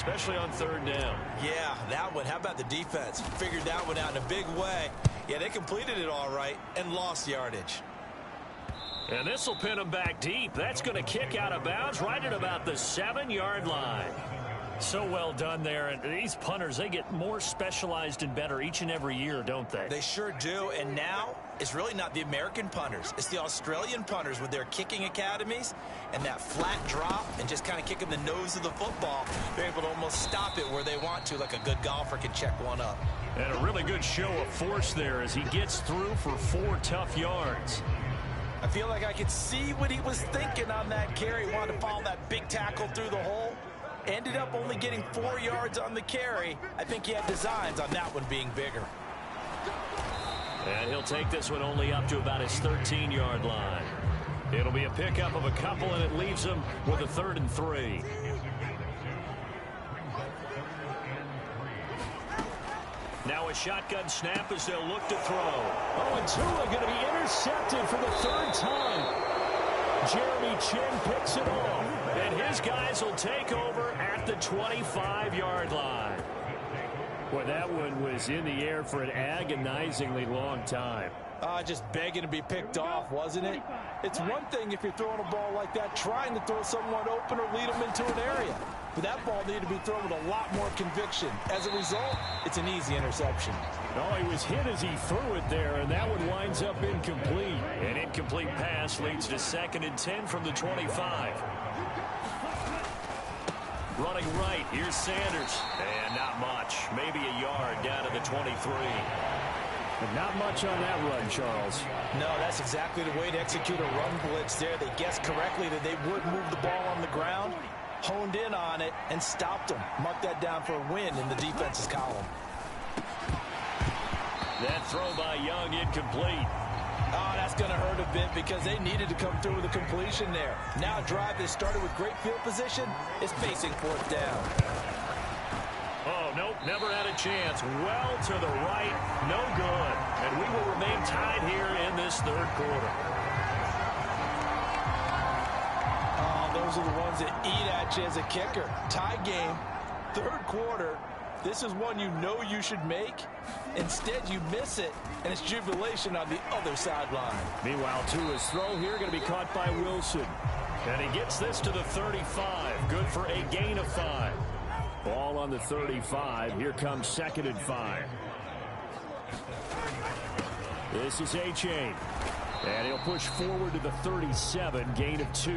especially on third down. Yeah, that one. How about the defense? Figured that one out in a big way. Yeah, they completed it all right and lost yardage. And this will pin them back deep. That's going to kick out of bounds right at about the 7-yard line. So well done there. And these punters, they get more specialized and better each and every year, don't they? They sure do. And now it's really not the American punters. It's the Australian punters with their kicking academies and that flat drop and just kind of kicking the nose of the football. They're able to almost stop it where they want to, like a good golfer can check one up. And a really good show of force there as he gets through for 4 tough yards. I feel like I could see what he was thinking on that carry. Wanted to follow that big tackle through the hole. Ended up only getting 4 yards on the carry. I think he had designs on that one being bigger. And he'll take this one only up to about his 13-yard line. It'll be a pickup of a couple, and it leaves him with a 3rd and 3. Now a shotgun snap as they'll look to throw. Oh, and Tua going to be intercepted for the 3rd time. Jeremy Chin picks it off, and his guys will take over at the 25-yard line. Boy, that one was in the air for an agonizingly long time. Just begging to be picked off, wasn't it? It's one thing if you're throwing a ball like that, trying to throw someone open or lead them into an area. But that ball needed to be thrown with a lot more conviction. As a result, it's an easy interception. Oh, he was hit as he threw it there, and that one winds up incomplete. An incomplete pass leads to 2nd and 10 from the 25. Running right, here's Sanders. And not much. Maybe a yard down to the 23. But not much on that run, Charles. No, that's exactly the way to execute a run blitz there. They guessed correctly that they would move the ball on the ground, honed in on it, and stopped them. Mark that down for a win in the defense's column. That throw by Young incomplete. Oh, that's going to hurt a bit because they needed to come through with a completion there. Now a drive that started with great field position is facing 4th down. Oh, nope, never had a chance. Well to the right, no good. And we will remain tied here in this 3rd quarter. Oh, those are the ones that eat at you as a kicker. Tie game, 3rd quarter. This is one you know you should make. Instead, you miss it, and it's jubilation on the other sideline. Meanwhile, Tua's throw here going to be caught by Wilson. And he gets this to the 35. Good for a gain of 5. Ball on the 35. Here comes 2nd and 5. This is A-Chain. And he'll push forward to the 37, gain of 2.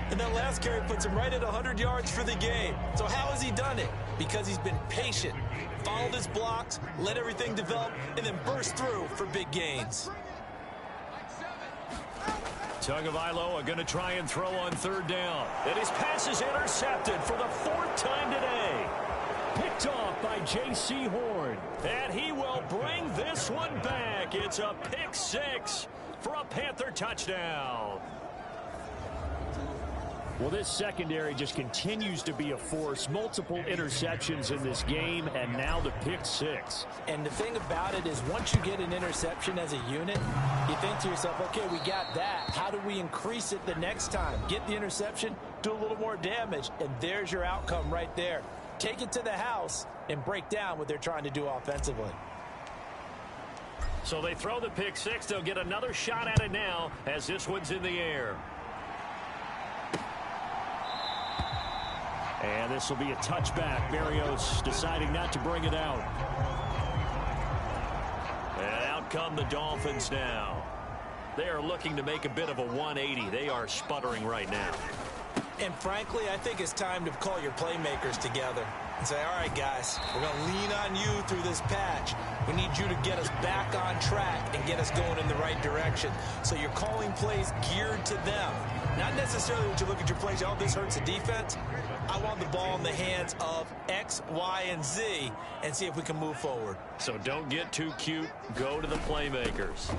And that last carry puts him right at 100 yards for the game. So how has he done it? Because he's been patient, followed his blocks, let everything develop, and then burst through for big gains. Tagovailoa are going to try and throw on 3rd down. And his pass is intercepted for the 4th time today. Picked off by J.C. Horn. And he will bring this one back. It's a pick 6 for a Panther touchdown. Well, this secondary just continues to be a force. Multiple interceptions in this game, and now the pick 6. And the thing about it is once you get an interception as a unit, you think to yourself, okay, we got that. How do we increase it the next time? Get the interception, do a little more damage, and there's your outcome right there. Take it to the house and break down what they're trying to do offensively. So they throw the pick 6. They'll get another shot at it now as this one's in the air. And this will be a touchback. Berrios deciding not to bring it out. And out come the Dolphins now. They are looking to make a bit of a 180. They are sputtering right now. And frankly, I think it's time to call your playmakers together and say, all right, guys, we're going to lean on you through this patch. We need you to get us back on track and get us going in the right direction. So you're calling plays geared to them. Not necessarily when you look at your plays, oh, this hurts the defense. I want the ball in the hands of X, Y, and Z and see if we can move forward. So don't get too cute. Go to the playmakers.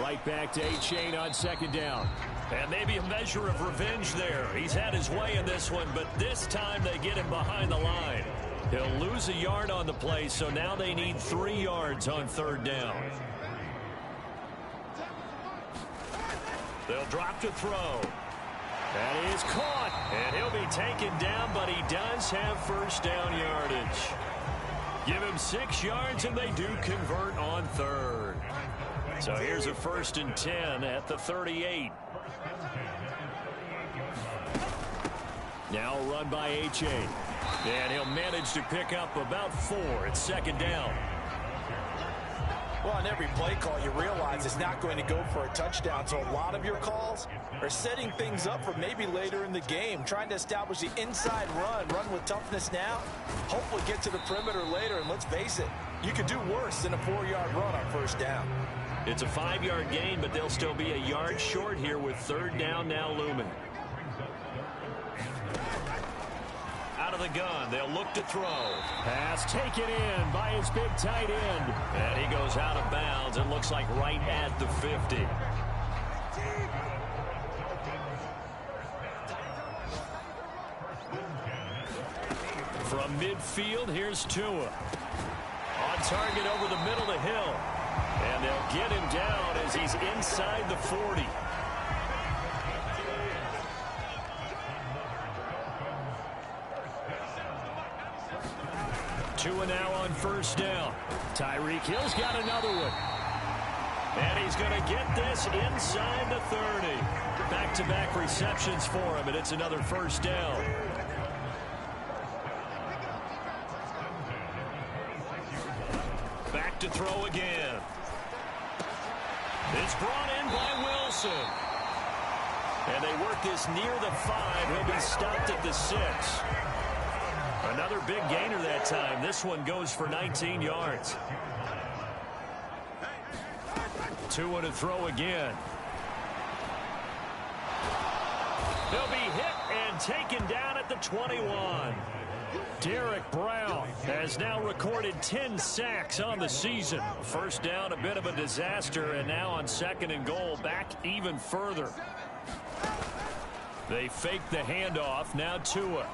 Right back to A-Chain on 2nd down. And maybe a measure of revenge there. He's had his way in this one, but this time they get him behind the line. He'll lose a yard on the play, so now they need 3 yards on 3rd down. They'll drop to throw. That is caught. And he'll be taken down, but he does Dolphins have first down yardage. Give him 6 yards, and they do convert on third. So here's a 1st and 10 at the 38. Now a run by H.A. And he'll manage to pick up about 4. It's 2nd down. Well, on every play call, you realize it's not going to go for a touchdown. So a lot of your calls are setting things up for maybe later in the game, trying to establish the inside run with toughness now, hopefully get to the perimeter later. And let's face it, you could do worse than a 4-yard run on 1st down. It's a 5-yard gain, but they'll still be a yard short here with 3rd down now looming. Out of the gun, they'll look to throw. Pass taken in by his big tight end. And he goes out of bounds. It looks like right at the 50. From midfield, here's Tua. On target over the middle to Hill. And they'll get him down as he's inside the 40. Tua now on 1st down. Tyreek Hill's got another one. And he's going to get this inside the 30. Back-to-back receptions for him, and it's another 1st down. Back to throw again. It's brought in by Wilson. And they work this near the 5. He'll be stopped at the 6. Another big gainer that time. This one goes for 19 yards. Tua to throw again. He'll be hit and taken down at the 21. Derek Brown has now recorded 10 sacks on the season. 1st down, a bit of a disaster, and now on 2nd and goal, back even further. They fake the handoff. Now Tua.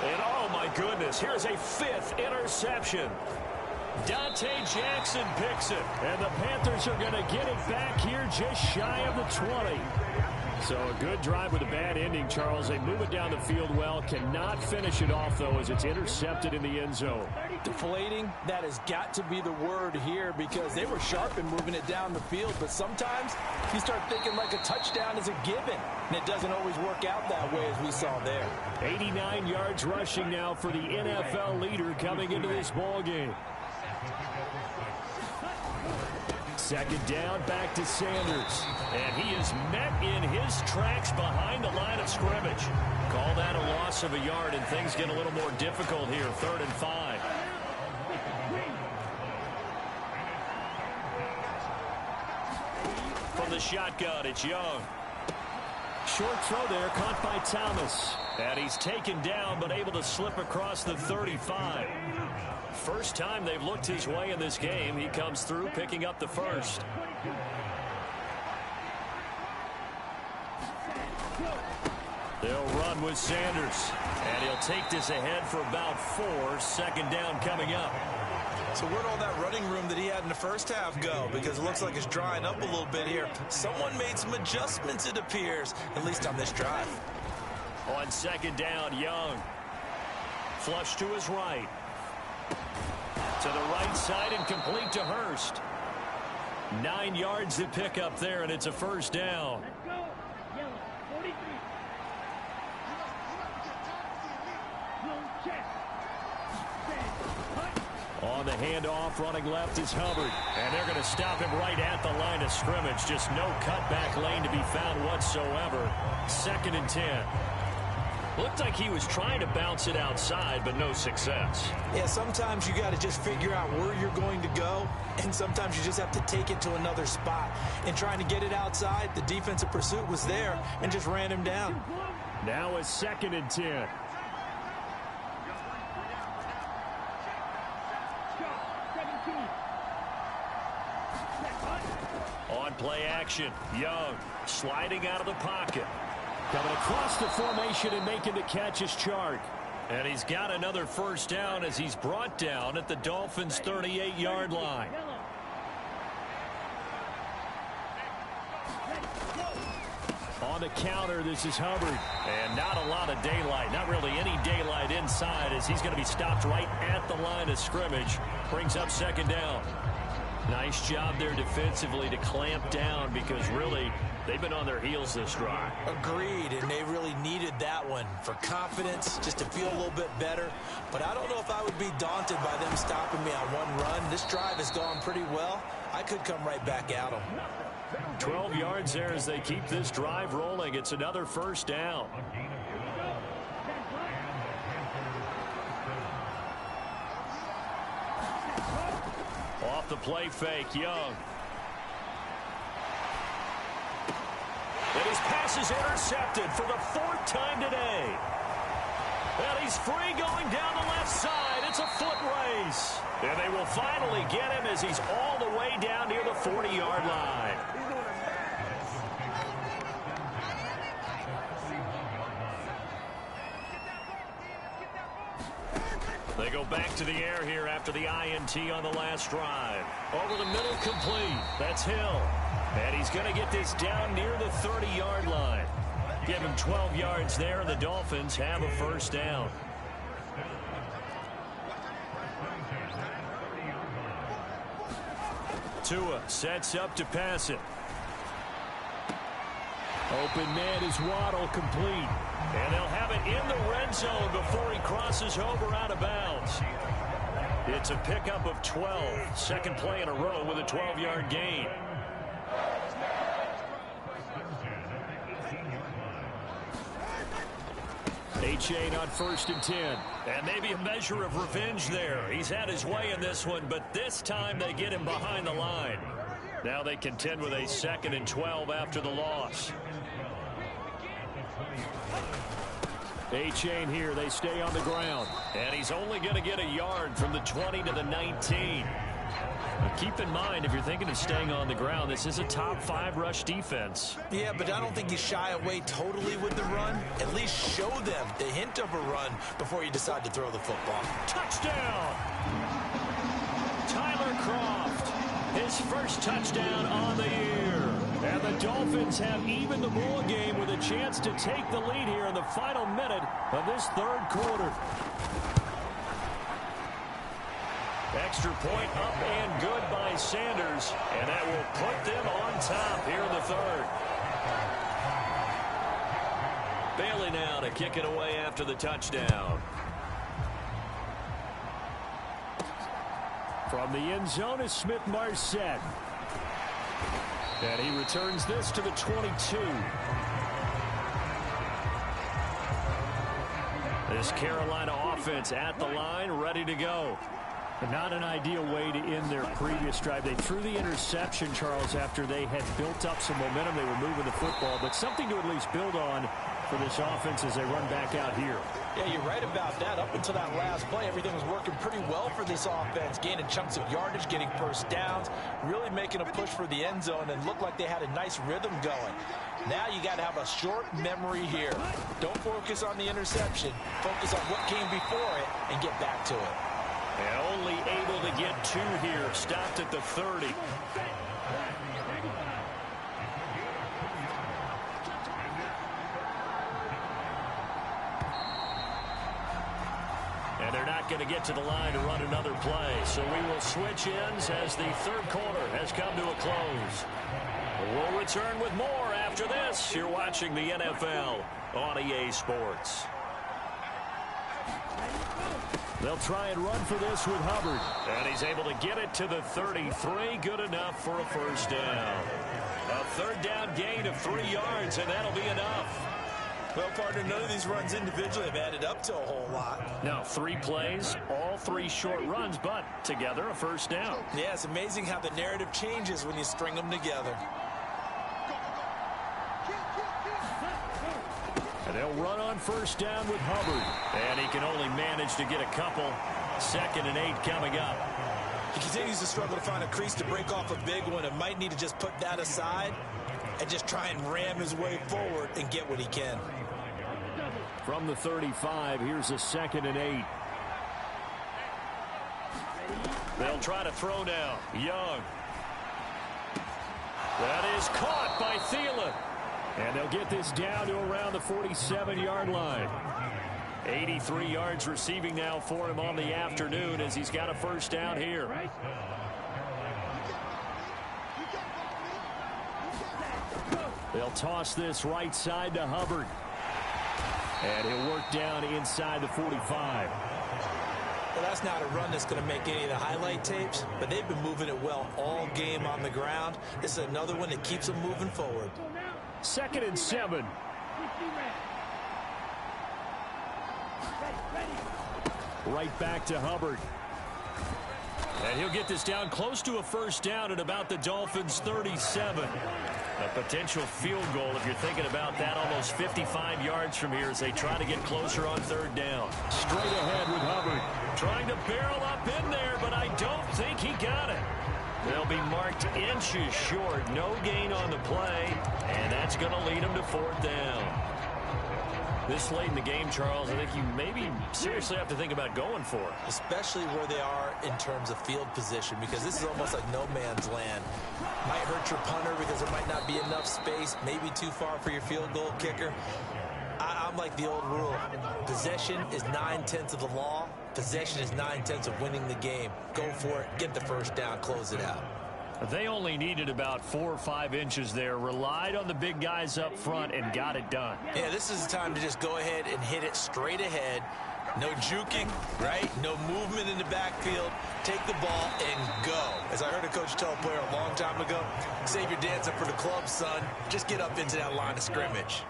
And oh my goodness, here's a 5th interception. Dante Jackson picks it. And the Panthers are going to get it back here just shy of the 20. So a good drive with a bad ending, Charles. They move it down the field well. Cannot finish it off, though, as it's intercepted in the end zone. Deflating, that has got to be the word here, because they were sharp in moving it down the field. But sometimes you start thinking like a touchdown is a given, and it doesn't always work out that way, as we saw there. 89 yards rushing now for the NFL leader coming into this ball game. 2nd down, back to Sanders. And he is met in his tracks behind the line of scrimmage. Call that a loss of a yard, and things get a little more difficult here. 3rd and 5. From the shotgun, it's Young. Short throw there, caught by Thomas. And he's taken down, but able to slip across the 35. First time they've looked his way in this game. He comes through, picking up the 1st. They'll run with Sanders. And he'll take this ahead for about 4. 2nd down coming up. So where'd all that running room that he had in the 1st half go? Because it looks like it's drying up a little bit here. Someone made some adjustments, it appears, at least on this drive. On 2nd down, Young. Flush to his right. To the right side and complete to Hurst. 9 yards to pick up there, and it's a 1st down. On the handoff, running left is Hubbard. And they're going to stop him right at the line of scrimmage. Just no cutback lane to be found whatsoever. 2nd and 10. Looked like he was trying to bounce it outside, but no success. Yeah, sometimes you got to just figure out where you're going to go, and sometimes you just have to take it to another spot. And trying to get it outside, the defensive pursuit was there and just ran him down. Now a 2nd and 10. On play action, Young sliding out of the pocket. Coming across the formation and making the catch is Chark. And he's got another 1st down as he's brought down at the Dolphins' 38-yard line. On the counter, this is Hubbard. And not a lot of of daylight. Not really any daylight inside as he's going to be stopped right at the line of scrimmage. Brings up second down. Nice job there defensively to clamp down because really they've been on their heels this drive. Agreed, and they really needed that one for confidence, just to feel a little bit better. But I don't know if I would be daunted by them stopping me on one run. This drive has gone pretty well. I could come right back at them. 12 yards there as they keep this drive rolling. It's another first down. Off the play fake, Young. And his pass is intercepted for the 4th time today. And he's free going down the left side. It's a foot race. And they will finally get him as he's all the way down near the 40-yard line. They go back to the air here after the INT on the last drive. Over the middle, complete. That's Hill. And he's going to get this down near the 30-yard line. Give him 12 yards there, and the Dolphins have a first down. Tua sets up to pass it. Open man is Waddle, complete. And they'll have it in the red zone before he crosses over out of bounds. It's a pickup of 12. Second play in a row with a 12-yard gain. H8 on 1st and 10. And maybe a measure of revenge there. He's had his way in this one, but this time they get him behind the line. Now they contend with a 2nd and 12 after the loss. A-chain here. They stay on the ground. And he's only going to get a yard from the 20 to the 19. But keep in mind, if you're thinking of staying on the ground, this is a top 5 rush defense. Yeah, but I don't think you shy away totally with the run. At least show them the hint of a run before you decide to throw the football. Touchdown! Tyler Kroft, his first touchdown on the year. And the Dolphins have evened the ball game with a chance to take the lead here in the final minute of this 3rd quarter. Extra point up and good by Sanders, and that will put them on top here in the 3rd. Bailey now to kick it away after the touchdown. From the end zone is Smith-Marset. And he returns this to the 22. This Carolina offense at the line, ready to go. But not an ideal way to end their previous drive. They threw the interception, Charles, after they had built up some momentum. They were moving the football, but something to at least build on for this offense as they run back out here. Yeah, you're right about that. Up until that last play, everything was working pretty well for this offense, gaining chunks of yardage, getting first downs, really making a push for the end zone, and looked like they had a nice rhythm going. Now you got to have a short memory here. Don't focus on the interception. Focus on what came before it and get back to it. And only able to get 2 here. Stopped at the 30. And they're not going to get to the line to run another play. So we will switch ends as the 3rd quarter has come to a close. We'll return with more after this. You're watching the NFL on EA Sports. They'll try and run for this with Hubbard. And he's able to get it to the 33. Good enough for a first down. A 3rd down gain of 3 yards, and that'll be enough. Well, partner, none of these runs individually have added up to a whole lot. Now, 3 plays, all 3 short runs, but together a first down. Yeah, it's amazing how the narrative changes when you string them together. And they'll run on first down with Hubbard. And he can only manage to get a couple. 2nd and 8 coming up. He continues to struggle to find a crease to break off a big one and might need to just put that aside and just try and ram his way forward and get what he can. From the 35, here's a 2nd and 8. They'll try to throw now. Young. That is caught by Thielen. And they'll get this down to around the 47-yard line. 83 yards receiving now for him on the afternoon as he's got a first down here. They'll toss this right side to Hubbard. And he'll work down inside the 45. Well, that's not a run that's going to make any of the highlight tapes, but they've been moving it well all game on the ground. This is another one that keeps them moving forward. 2nd and 7. Right back to Hubbard. And he'll get this down close to a first down at about the Dolphins' 37. A potential field goal, if you're thinking about that, almost 55 yards from here as they try to get closer on 3rd down. Straight ahead with Hubbard. Trying to barrel up in there, but I don't think he got it. They'll be marked inches short. No gain on the play, and that's going to lead them to 4th down. This late in the game, Charles, I think you maybe seriously have to think about going for it. Especially where they are in terms of field position, because this is almost like no man's land. Might hurt your punter because there might not be enough space, maybe too far for your field goal kicker. I'm like the old rule. Possession is 9/10 of the law. Possession is 9/10 of winning the game. Go for it, get the first down, close it out. They only needed about 4 or 5 inches there, relied on the big guys up front, and got it done. Yeah, this is the time to just go ahead and hit it straight ahead. No juking, right? No movement in the backfield. Take the ball and go. As I heard a coach tell a player a long time ago, save your dancing for the club, son. Just get up into that line of scrimmage.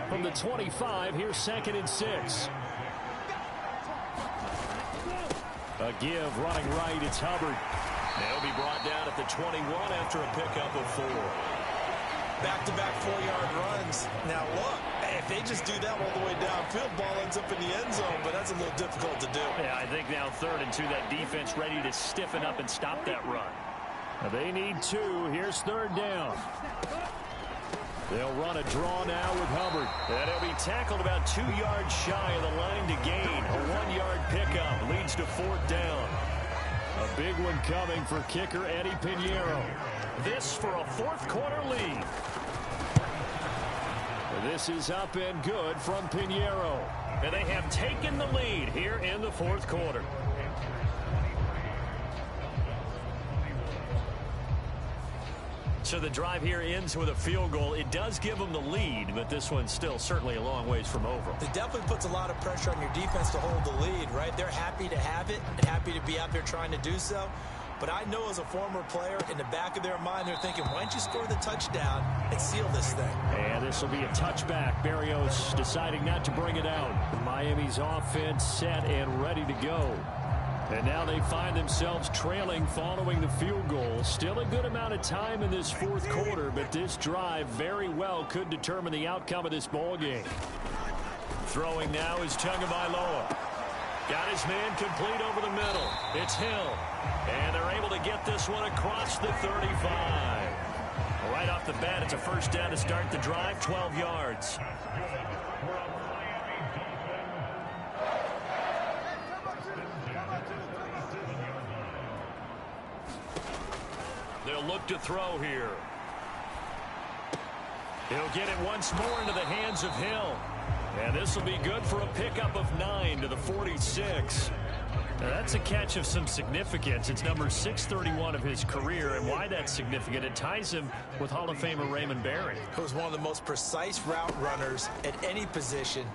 From the 25, here's 2nd and 6. A give running right, it's Hubbard. They'll be brought down at the 21 after a pickup of 4. Back-to-back 4-yard runs. Now, look, if they just do that all the way downfield, ball ends up in the end zone, but that's a little difficult to do. Yeah, I think now 3rd and 2, that defense ready to stiffen up and stop that run. Now they need 2. Here's 3rd down. They'll run a draw now with Hubbard. And he'll be tackled about 2 yards shy of the line to gain. A 1-yard pickup leads to 4th down. A big one coming for kicker Eddie Pinheiro. This for a 4th quarter lead. This is up and good from Pinheiro. And they have taken the lead here in the 4th quarter. So the drive here ends with a field goal. It does give them the lead, but this one's still certainly a long ways from over. It definitely puts a lot of pressure on your defense to hold the lead, right? They're happy to have it and happy to be out there trying to do so. But I know as a former player, in the back of their mind, they're thinking, why don't you score the touchdown and seal this thing? And this will be a touchback. Berrios deciding not to bring it out. Miami's offense set and ready to go. And now they find themselves trailing following the field goal. Still a good amount of time in this 4th quarter, but this drive very well could determine the outcome of this ball game. Throwing now is Tagovailoa. Got his man complete over the middle. It's Hill. And they're able to get this one across the 35. Right off the bat, it's a first down to start the drive, 12 yards. They'll look to throw here. He'll get it once more into the hands of Hill. And this will be good for a pickup of 9 to the 46. Now that's a catch of some significance. It's number 631 of his career, and why that's significant, it ties him with Hall of Famer Raymond Barry. Who was one of the most precise route runners at any position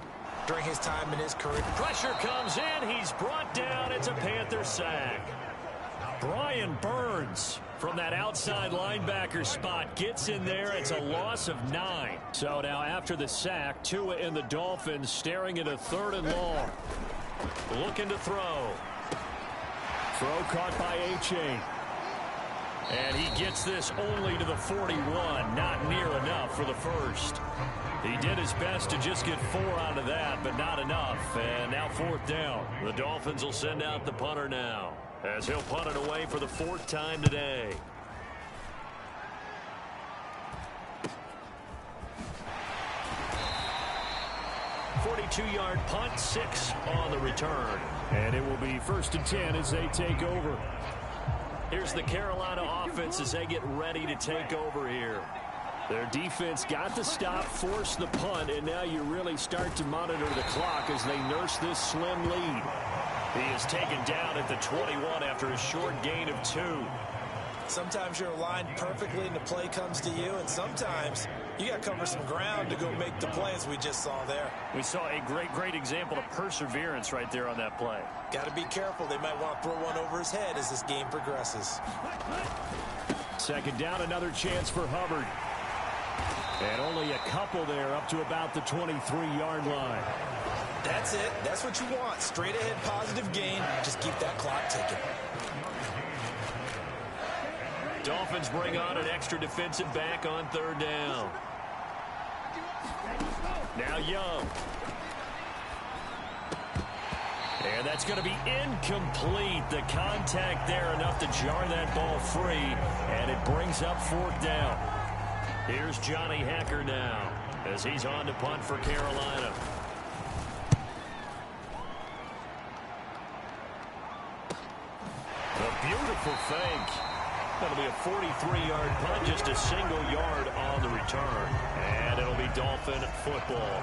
during his time in his career. Pressure comes in. He's brought down. It's a Panther sack. Brian Burns from that outside linebacker spot gets in there. It's a loss of 9. So now after the sack, Tua and the Dolphins staring at a 3rd and long. Looking to throw. Throw caught by H.A. And he gets this only to the 41. Not near enough for the first. He did his best to just get 4 out of that, but not enough. And now 4th down. The Dolphins will send out the punter now, as he'll punt it away for the 4th time today. .42-yard punt, 6 on the return. And it will be 1st and 10 as they take over. Here's the Carolina offense as they get ready to take over here. Their defense got the stop, forced the punt, and now you really start to monitor the clock as they nurse this slim lead. He is taken down at the 21 after a short gain of 2. Sometimes you're aligned perfectly and the play comes to you, and sometimes you got to cover some ground to go make the play, as we just saw there. We saw a great example of perseverance right there on that play. Got to be careful. They might want to throw one over his head as this game progresses. Second down, another chance for Hubbard. And only a couple there up to about the 23-yard line. That's it. That's what you want. Straight ahead positive gain. Just keep that clock ticking. Dolphins bring on an extra defensive back on third down. Now Young. And that's going to be incomplete. The contact there enough to jar that ball free. And it brings up fourth down. Here's Johnny Hacker now as he's on to punt for Carolina. A beautiful fake. That'll be a 43-yard punt, just a single yard on the return. And it'll be Dolphin football.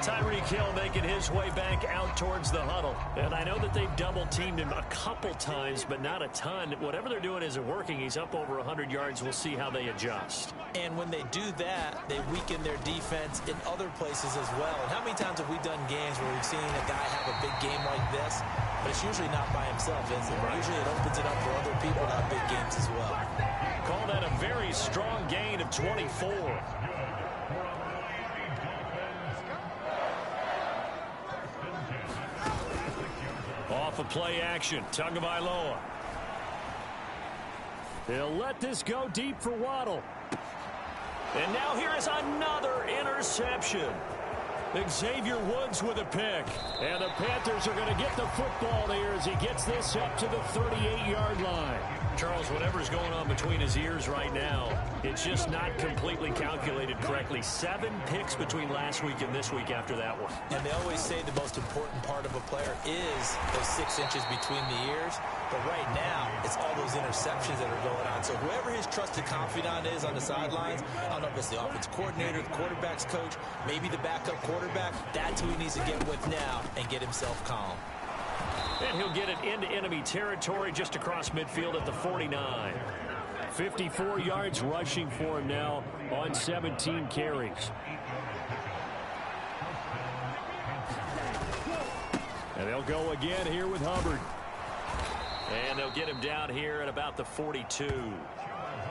Tyreek Hill making his way back out towards the huddle. And I know that they've double-teamed him a couple times, but not a ton. Whatever they're doing isn't working. He's up over 100 yards. We'll see how they adjust. And when they do that, they weaken their defense in other places as well. And how many times have we done games where we've seen a guy have a big game like this, but it's usually not by himself, is it? Right. Usually it opens it up for other people to have big games as well. Call that a very strong gain of 24. Off of play action, Tagovailoa. He'll let this go deep for Waddle. And now here is another interception. Xavier Woods with a pick. And the Panthers are going to get the football there as he gets this up to the 38-yard line. Charles, whatever's going on between his ears right now, it's just not completely calculated correctly. 7 picks between last week and this week after that one. And they always say the most important part of a player is those 6 inches between the ears. But right now, it's all those interceptions that are going on. So whoever his trusted confidant is on the sidelines, I don't know if it's the offense coordinator, the quarterback's coach, maybe the backup quarterback, that's who he needs to get with now and get himself calm. And he'll get it into enemy territory just across midfield at the 49. 54 yards rushing for him now on 17 carries. And they'll go again here with Hubbard. And they'll get him down here at about the 42.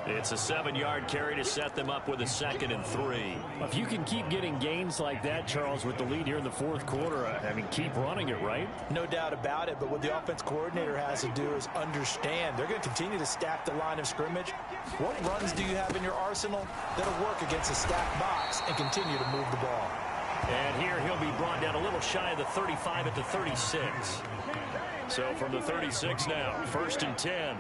It's a 7-yard carry to set them up with a 2nd and 3. If you can keep getting gains like that, Charles, with the lead here in the fourth quarter, I mean, keep running it, right? No doubt about it, but what the offense coordinator has to do is understand they're going to continue to stack the line of scrimmage. What runs do you have in your arsenal that'll work against a stacked box and continue to move the ball? And here he'll be brought down a little shy of the 35 at the 36. So from the 36 now, 1st and 10.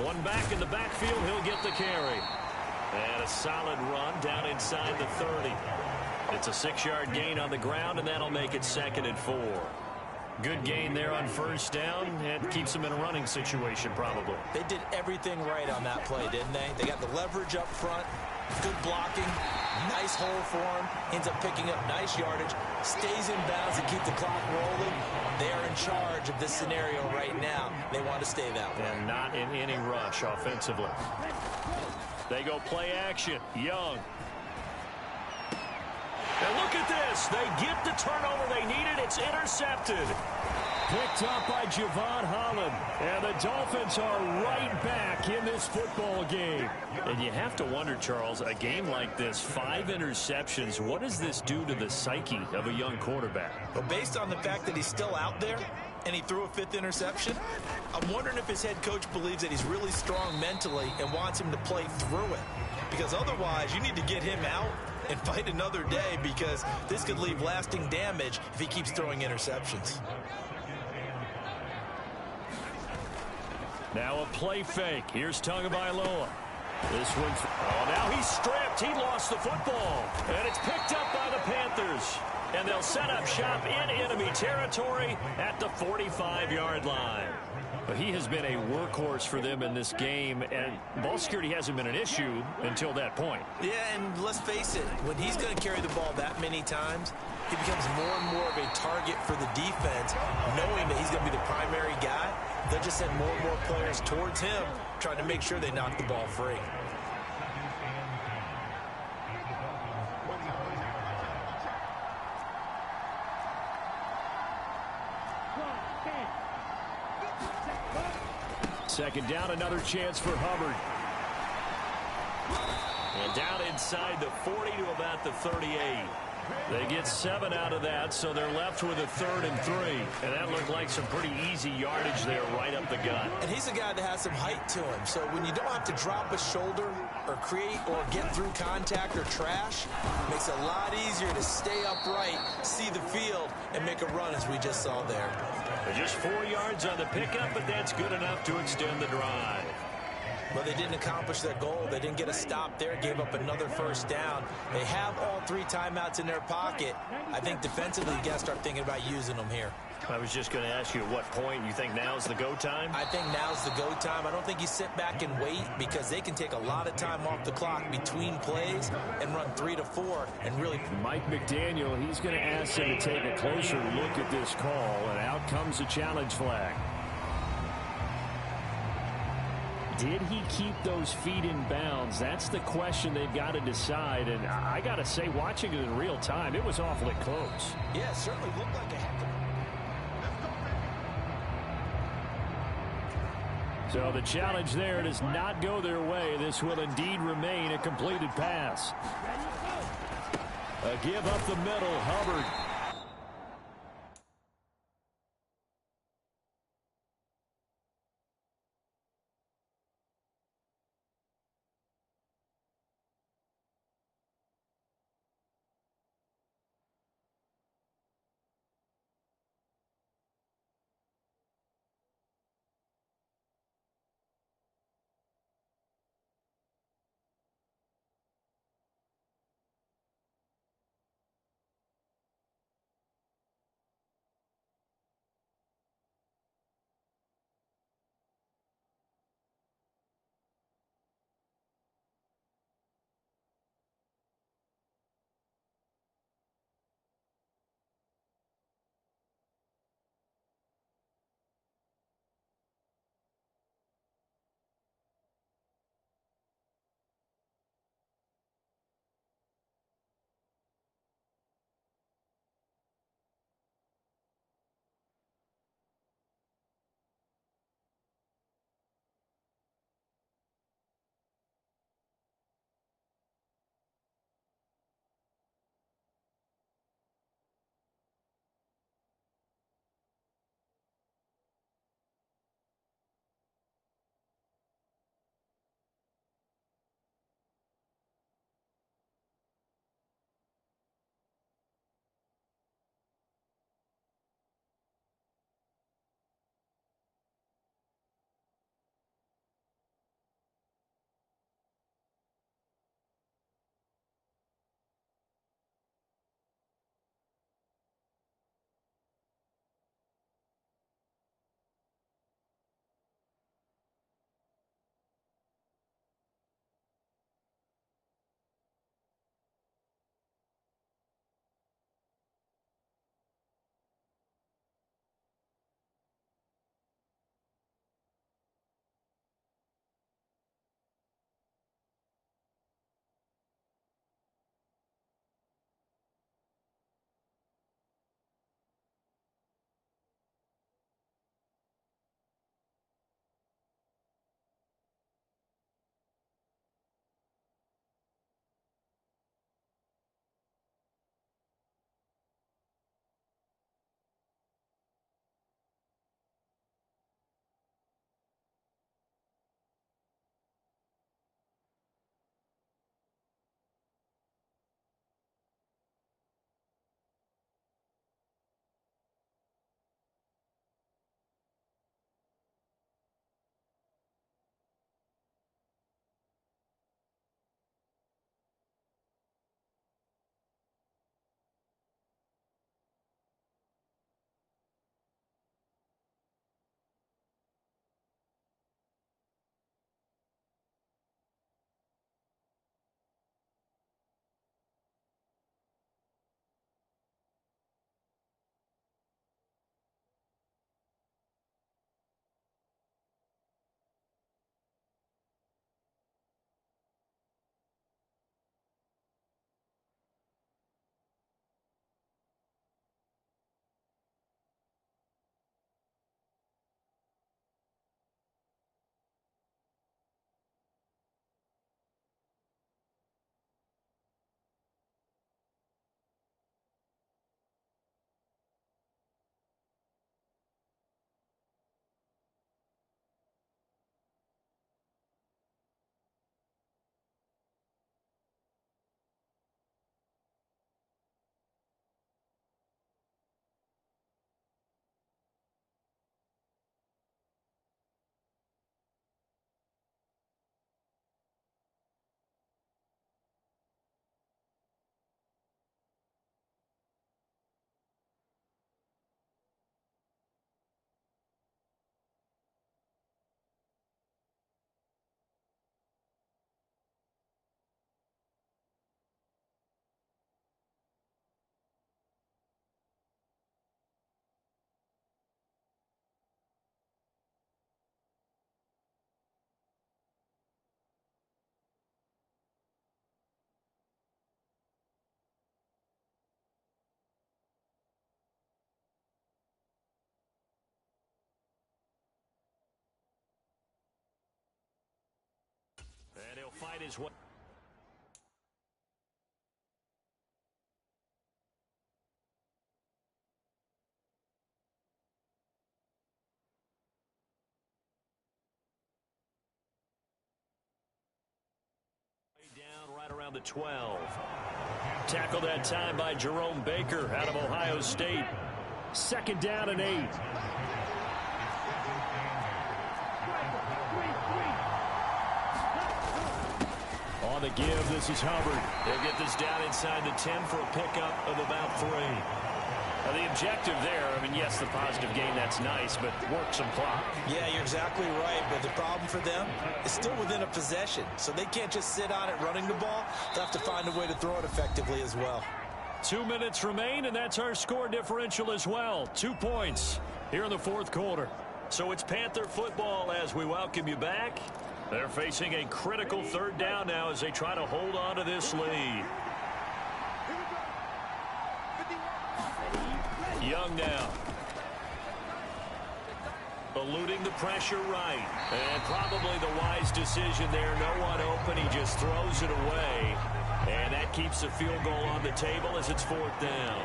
One back in the backfield, he'll get the carry. And a solid run down inside the 30. It's a 6-yard gain on the ground, and that'll make it 2nd and 4. Good gain there on 1st down, and keeps them in a running situation probably. They did everything right on that play, didn't they? They got the leverage up front, good blocking, nice hole for him, ends up picking up nice yardage, stays in bounds to keep the clock rolling. They are in charge of this scenario right now. They want to stay that way. And not in any rush offensively. They go play action. Young. And look at this. They get the turnover they needed. It's intercepted. Picked up by Javon Holland. And the Dolphins are right back in this football game. And you have to wonder, Charles, a game like this, 5 interceptions, what does this do to the psyche of a young quarterback? Well, based on the fact that he's still out there and he threw a 5th interception, I'm wondering if his head coach believes that he's really strong mentally and wants him to play through it. Because otherwise, you need to get him out and fight another day, because this could leave lasting damage if he keeps throwing interceptions. Now a play fake. Here's Tagovailoa. This one. Oh, now he's stripped. He lost the football. And it's picked up by the Panthers. And they'll set up shop in enemy territory at the 45-yard line. But he has been a workhorse for them in this game, and ball security hasn't been an issue until that point. Yeah, and let's face it, when he's going to carry the ball that many times, he becomes more and more of a target for the defense, knowing that he's going to be the primary guy. They'll just send more and more players towards him, trying to make sure they knock the ball free. Second down, another chance for Hubbard. And down inside the 40 to about the 38. They get 7 out of that, so they're left with a 3rd and 3. And that looked like some pretty easy yardage there right up the gut. And he's a guy that has some height to him. So when you don't have to drop a shoulder or create or get through contact or trash, it makes it a lot easier to stay upright, see the field, and make a run as we just saw there. Just 4 yards on the pickup, but that's good enough to extend the drive. But they didn't accomplish their goal. They didn't get a stop there, gave up another first down. They have all 3 timeouts in their pocket. I think defensively, you got to start thinking about using them here. I was just going to ask you at what point you think now's the go time? I think now's the go time. I don't think you sit back and wait, because they can take a lot of time off the clock between plays and run 3 to 4 and really. Mike McDaniel, he's going to ask them to take a closer look at this call, and out comes a challenge flag. Did he keep those feet in bounds? That's the question they've got to decide. And I got to say, watching it in real time, it was awfully close. Yeah, it certainly looked like a heck of. So the challenge there does not go their way. This will indeed remain a completed pass. A give up the middle, Hubbard. might as well. Down right around the 12. Tackled that time by Jerome Baker out of Ohio State. 2nd down and 8. On the give, this is Hubbard. They'll get this down inside the 10 for a pickup of about 3. The objective there, I mean, yes, the positive gain, that's nice, but work some clock. Yeah, you're exactly right, but the problem for them is still within a possession, so they can't just sit on it running the ball. They'll have to find a way to throw it effectively as well. 2 minutes remain, and that's our score differential as well. 2 points here in the 4th quarter. So it's Panther football as we welcome you back. They're facing a critical 3rd down now as they try to hold on to this lead. Young now. Eluding the pressure right. And probably the wise decision there. No one open. He just throws it away. And that keeps the field goal on the table as it's 4th down.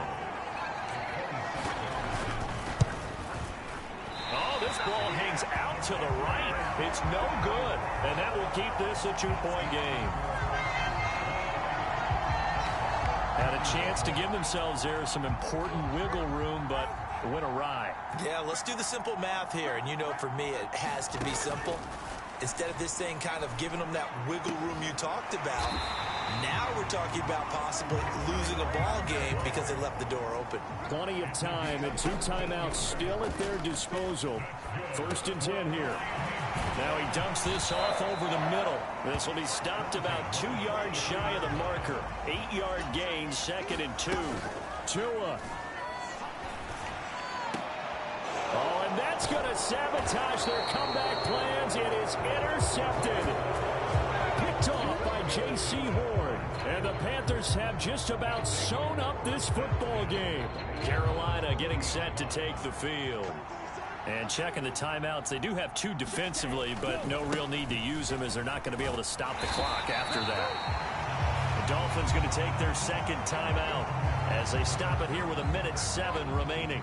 Oh, this ball hangs out to the right. It's no good. And that will keep this a 2-point game. Had a chance to give themselves there some important wiggle room, but went awry. Yeah, let's do the simple math here. And you know, for me, it has to be simple. Instead of this thing kind of giving them that wiggle room you talked about, now we're talking about possibly losing a ball game because they left the door open. Plenty of time and 2 timeouts still at their disposal. 1st and 10 here. Now he dumps this off over the middle. This will be stopped about 2 yards shy of the marker. 8-yard gain, 2nd and 2. Tua. Oh, and that's going to sabotage their comeback plans. It is intercepted. Picked off by J.C. Horn. And the Panthers have just about sewn up this football game. Carolina getting set to take the field. And checking the timeouts, they do have 2 defensively, but no real need to use them as they're not going to be able to stop the clock after that. The Dolphins going to take their 2nd timeout as they stop it here with 1:07 remaining.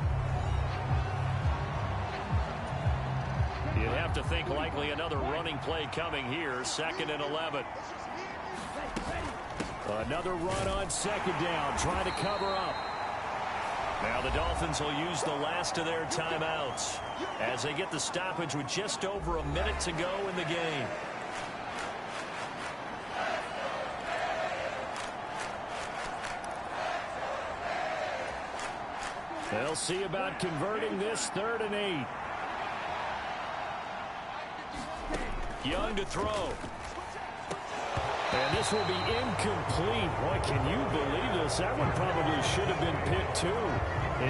You'd have to think likely another running play coming here. 2nd and 11. Another run on 2nd down, trying to cover up. Now the Dolphins will use the last of their timeouts as they get the stoppage with just over a minute to go in the game. They'll see about converting this 3rd and 8. Young to throw. And this will be incomplete. Boy, can you believe this? That one probably should have been picked too.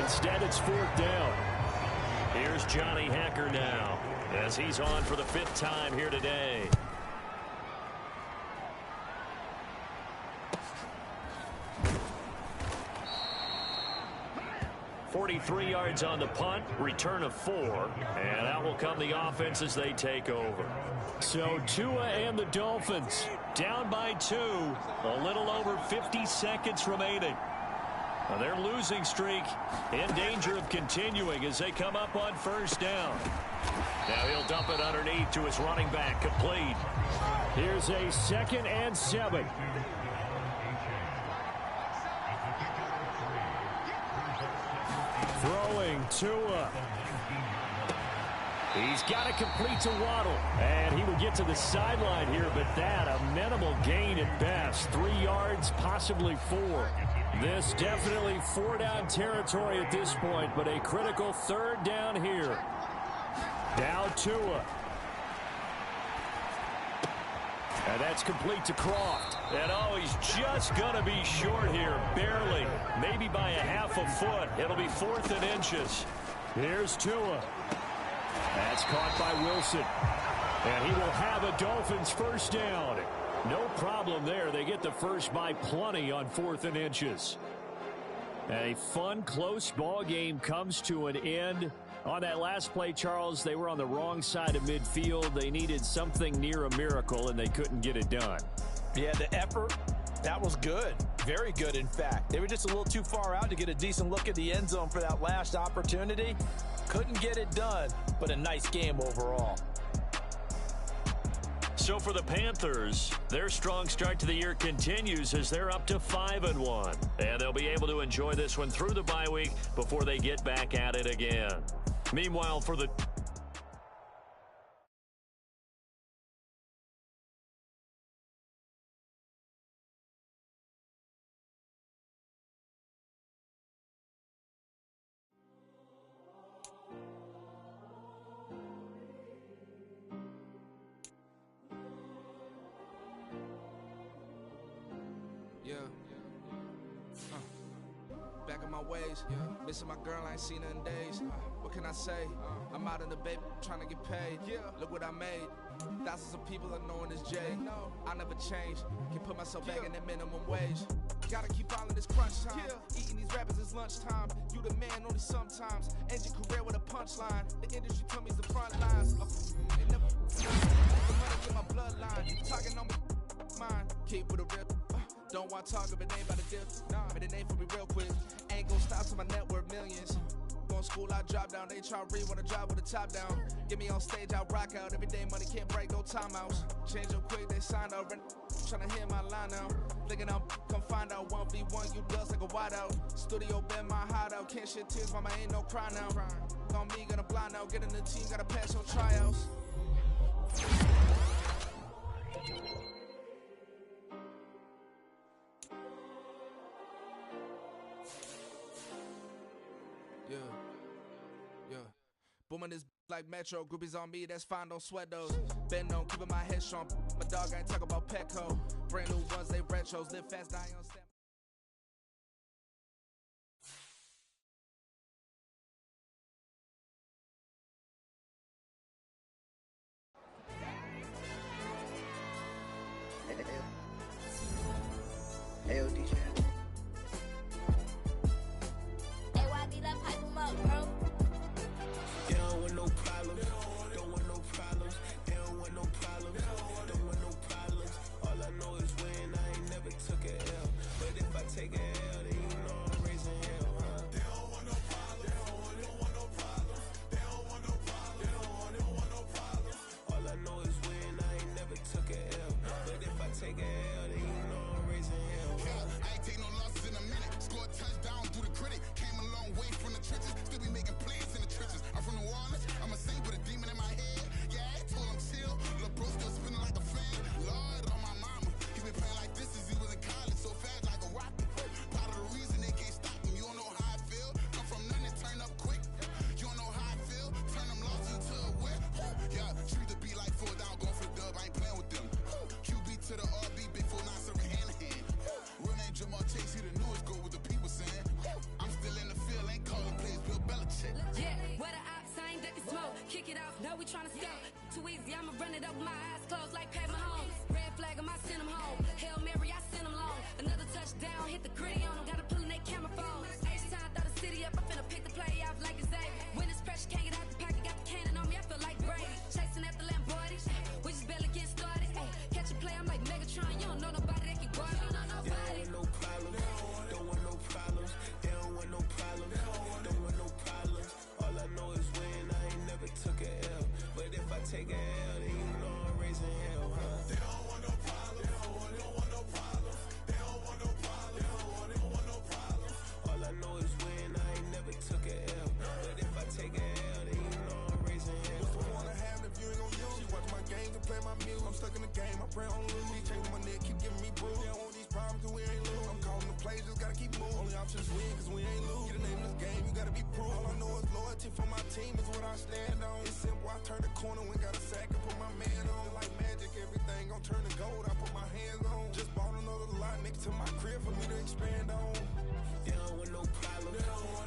Instead, it's 4th down. Here's Johnny Hacker now as he's on for the 5th time here today. .43 yards on the punt, return of 4, and out will come the offense as they take over. So Tua and the Dolphins down by 2, a little over 50 seconds remaining. Now their losing streak in danger of continuing as they come up on 1st down. Now he'll dump it underneath to his running back, complete. Here's a 2nd and 7. Throwing Tua. He's got to complete to Waddle. And he will get to the sideline here, but that a minimal gain at best. 3 yards, possibly 4. This definitely 4-down territory at this point, but a critical 3rd down here. Now Tua. And that's complete to Croft. And oh, he's just going to be short here, barely. Maybe by a half a foot. It'll be 4th and inches. Here's Tua. That's caught by Wilson. And he will have a Dolphins 1st down. No problem there. They get the first by plenty on 4th and inches. A fun, close ball game comes to an end. On that last play, Charles, they were on the wrong side of midfield. They needed something near a miracle, and they couldn't get it done. Yeah, the effort, that was good. Very good, in fact. They were just a little too far out to get a decent look at the end zone for that last opportunity. Couldn't get it done, but a nice game overall. So for the Panthers, their strong start to the year continues as they're up to 5-1. And they'll be able to enjoy this one through the bye week before they get back at it again. Meanwhile, for the Back in my ways, missing my girl, I ain't seen her in days. What can I say? I'm out in the baby, trying to get paid. Look what I made. Thousands of people are knowing this Jay. I never change. Can put myself back in that minimum wage. Gotta keep all in this crunch time. Eating these rappers is lunchtime. You the man only sometimes. End your career with a punchline. The industry told me it's the front lines. They never the money in my bloodline. Talking on mine. Keep with a real. Don't want to talk if it ain't about a dip. But it ain't for me real quick. Ain't gon' stop till my net worth millions. Going school, I drop down. They try to read, wanna drive with the top down. Get me on stage, I rock out. Every day money can't break, no timeouts. Change up quick, they sign up. Tryna hear my line now. Thinking I'm come find out 1v1, you dust like a wideout. Studio been my hideout. Can't shed tears, mama ain't no cry now. On me, gonna blind out. Get in the team, gotta pass your tryouts. Booming this like Metro, groupies on me, that's fine, don't sweat those. Been on, keeping my head strong. My dog ain't talk about Petco. Brand new ones, they retros. Live fast, die on step. Hey, DJ. Hey, why be that pipe 'em up, bro? They don't want no problems, don't want no problems. They don't want no problems, don't want no problems. All I know is when I ain't never took a L. But if I take a L, then you know I'm raising hell, huh? They don't want no problems, they don't want no problems. They don't want no problems, they don't want no problems. All I know is when I ain't never took a L. But if I take a L, then you know I'm raising hell, huh? I ain't take no losses in a minute. Scored a touchdown through the critic. Came a long way from the trenches. Still be making plays in the trenches. I'm from New Orleans. I'm a saint with a demon in my head. Yeah, I told him chill. Lil' bro still spinning like a fan. Lord on my mama. He been playing like this since he was in college. So fast like a rocket. Part of the reason they can't stop him. You don't know how I feel. Come from nothing and turn up quick. You don't know how I feel. Turn them losses into a whip. Yeah, treat the beat like 4 down. Going for the dub. I ain't playing with them. QB to the RB. Big 4-9 serving hand to hand. Real name Jamal Chase. He the newest goal with the people saying. I'm still in the field. Ain't calling plays. Bill Belichick. Yeah, where the ops ain't that they smoke. Kick it off, no, we tryna scout. Too easy, I'ma run it up with my eyes closed like Pat Mahomes. Red flag, I might send him home. Hail Mary, I send him long. Another touchdown, hit the gritty on him. Gotta pull in that camera phone. H-time, throw the city up. I'm finna pick the play off like it's Xavier. When it's pressure, can't get out the pocket. Got the cannon on me, I feel like Brady. Chasing after Lamborghini. We just barely get started. Ay, catch a play, I'm like Megatron. You don't know nobody that can guard me. You know nobody. No problems, don't want no problems. They don't want no problems, don't want no problems. All I know is when I ain't never took a L. But if I take a L, then you know I'm raising hell, huh? They don't want no problems, they don't want no problems. They don't want no problems, they don't want no problems. All I know is when I ain't never took a L. But if I take a L, then you know I'm raising hell. What's the point of having if you ain't gon' use? She watch my games and play my music. I'm stuck in the game, I pray on lose. He changing my neck, keep giving me bruise. They don't want these problems, cause we ain't lose. I'm calling the plays, just gotta keep moving. Only option is win, cause we ain't lose. Get a name in this game, you gotta be proof. All I know is loyalty for my team is what I stand on. It's simple, I turn the corner when got a sack and put my man on. Like magic, everything gon' turn to gold, I put my hands on. Just bought another lot next to my crib for me to expand on. They don't want no problems,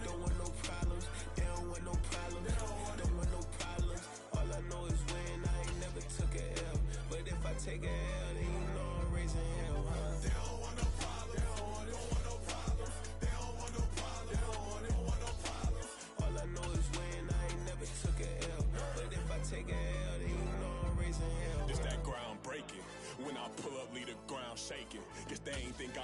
don't want no problems. They don't want no problems, don't want no problems. All I know is when I ain't never took a L. But if I take a L, then you know I'm raising hell, huh? They don't want no problems, they don't want no problems. They don't want no problems, they don't want no problems. All I know is when I ain't never took a L. But if I take a L, then you know I'm raising hell. It's that ground breaking. When I pull up, leave the ground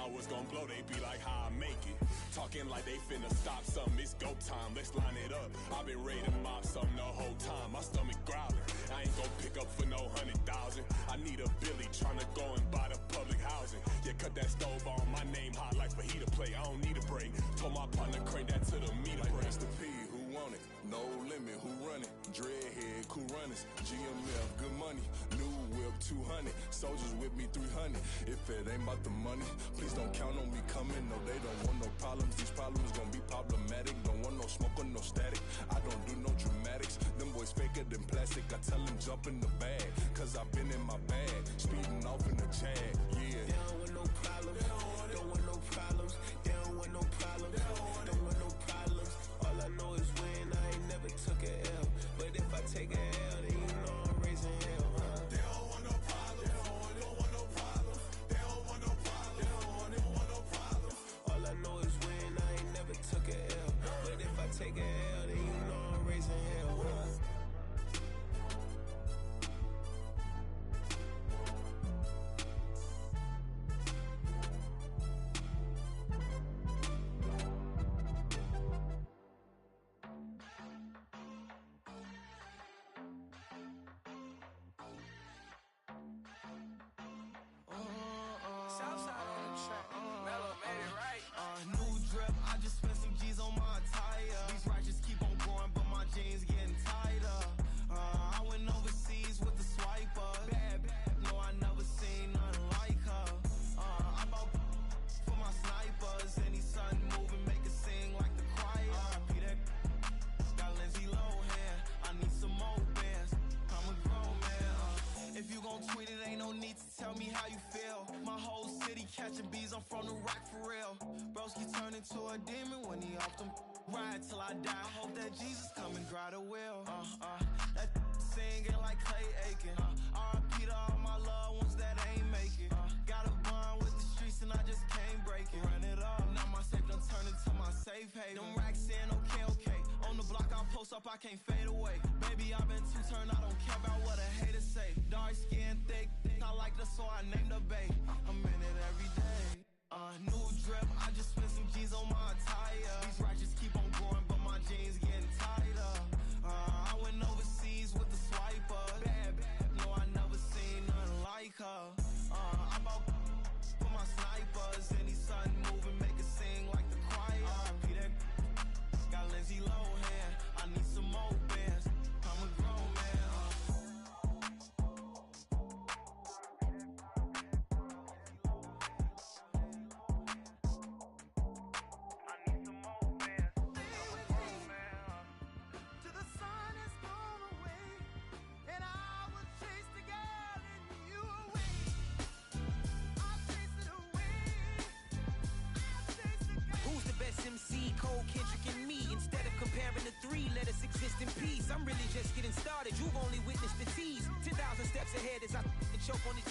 I was gon' blow, they be like, how I make it. Talking like they finna stop something, it's go time, let's line it up. I've been ready to mop something the whole time, my stomach growling. I ain't gon' pick up for no 100,000. I need a Billy tryna go and buy the public housing. Yeah, cut that stove on, my name hot like fajita plate. I don't need a break. Told my partner crank that to the meter break. Mr. P, who want it? No limit, who run it? Dreadhead, cool runners. GMF, good money. New whip, 200. Soldiers with me, 300. If it ain't about the money, please don't count on me coming. No, they don't want no problems. These problems gon' be problematic. Don't want no smoke or no static. I don't do no dramatics. Them boys faker than plastic. I tell them jump in the bag, cause I've been in my bag. Speeding off in the Jag, yeah. They don't want no problems. Don't want no problems. They don't want no problems. Don't want no problems. All I know is win. I ain't never took a L. But if I take a L, then you know I'm raising hell, huh? They don't want no problems. They don't want no problems. They don't want no problems. They don't want no problems. All I know is win. I ain't never took a L. But if I take a L, then you know I'm raising hell, huh? New drip, I just spent some G's on my attire. These righteous keep on going, but my jeans getting tighter. I went overseas with the swiper. Bad, no, I never seen nothing like her. I bought for my snipers. Any sun moving, make it sing like the choir. Peter got Lindsay Lohan. I need some more bands. I'm a grown man. If you gon' tweet it, ain't no need to tell me how you feel. My whole city catching bees, I'm from the rock for real. Broski turn into a demon when he off them. Ride till I die. I hope that Jesus come and dry the wheel. That singing like Clay Aiken. R.I.P. to all my loved ones that ain't make it. Got a bond with the streets and I just can't break it. Run it up, now my safe done turned into my safe haven. Them racks in, okay. On the block I post up, I can't fade away. Baby, I've been too turned, I don't care about what a hater say. Dark skin, thick, I like the so I named the bae. I'm in it every day. New drip, I just spent some G's on my attire. These righteous keep on going, but my jeans getting tighter. I went overseas with the swiper. Bad, no, I never seen nothing like her. I bought for my snipers. Any sun moving, make it sing like the choir. Peter got Lindsay Lohan. I need some more bands. I'm a grown man. MC, Cole, Kendrick, and me. Instead of comparing the three, let us exist in peace. I'm really just getting started. You've only witnessed the tease. 10,000 steps ahead as I choke on it.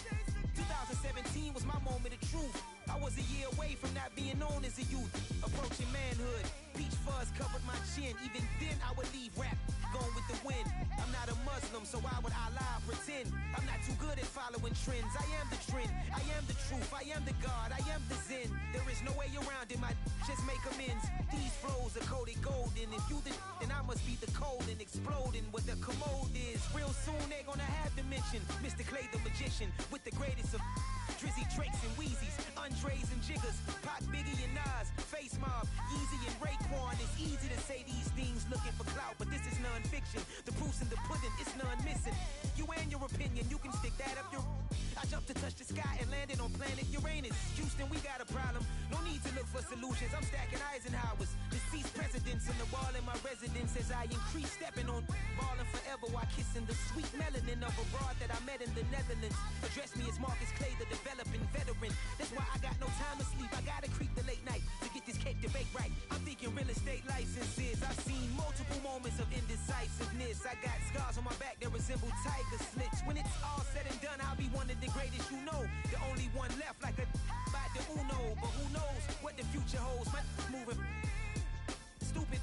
2017 was my moment of truth. I was a year away from not being known as a youth. Approaching manhood. Peach fuzz covered my chin. Even then I would leave rap going with the wind. I'm not a Muslim, so why would Allah pretend? I'm not too good at following trends. I am the trend. I am the truth. I am the God. I am the Zen. There is no way around it. My just make amends. These flows are coated golden. If you then I must be the cold and exploding what the commode is. Real soon they're gonna have to mention Mr. Clay the magician with the greatest of Drizzy, Drakes, and Wheezies, Andres and Jiggers, Pac, Biggie, and Nas, Face Mob, Yeezy, and Raekwon. It's easy to say these things looking for clout, but this is non-fiction. The proof's in the pudding, it's none missing. You and your opinion, you can stick that up your... I jumped to touch the sky and landed on planet Uranus. Houston, we got a problem. No need to look for solutions. I'm stacking Eisenhowers. Deceased presidents in the wall in my residence as I increase stepping on ballin' forever while kissing the sweet melanin of a broad that I met in the Netherlands. Address me as Marcus Clay, the developing veteran. That's why I got no time to sleep. I gotta creep the late night to get this cake to bake right. I'm thinking real estate licenses. I've seen multiple moments of indecisiveness. I got scars on my back that resemble tiger slits. When it's all said and done, I'll be one of the greatest you know. The only one left like a by the Uno. But who knows what the future holds. My moving stupid.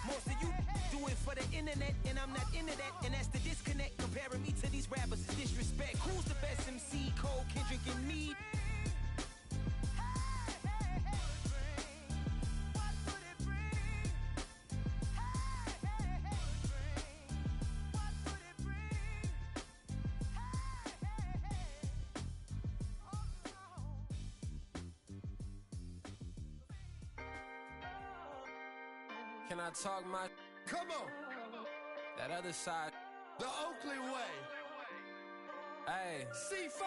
Most of you do it for the internet, and I'm not into that. And that's the disconnect. Comparing me to these rappers is disrespect. Who's the best MC? Cole, Kendrick, and me? Can I talk my? Come on. That other side. The Oakley way. Hey, C5.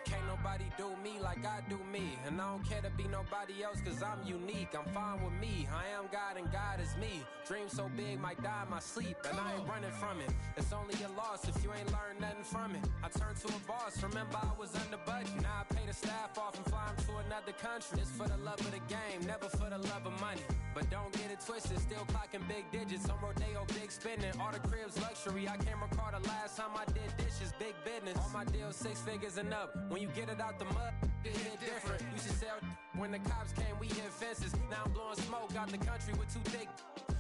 Can't nobody do me like I do me. And I don't care to be nobody else, cause I'm unique. I'm fine with me. I am God and God is me. Dream so big, might die in my sleep. And I ain't running from it. It's only a loss if you ain't learned nothing from it. I turned to a boss, remember I was under budget. Now I pay the staff off and fly them to another country. It's for the love of the game, never for the love of money. But don't get it twisted, still clocking big digits. On Rodeo, big spending, all the cribs luxury. I can't recall the last time I did dishes, big business. All my deals 6 figures and up. When you get it out the mud, it hit different. Used to sell when the cops came, we hit fences. Now I'm blowing smoke out the country with 2 thick.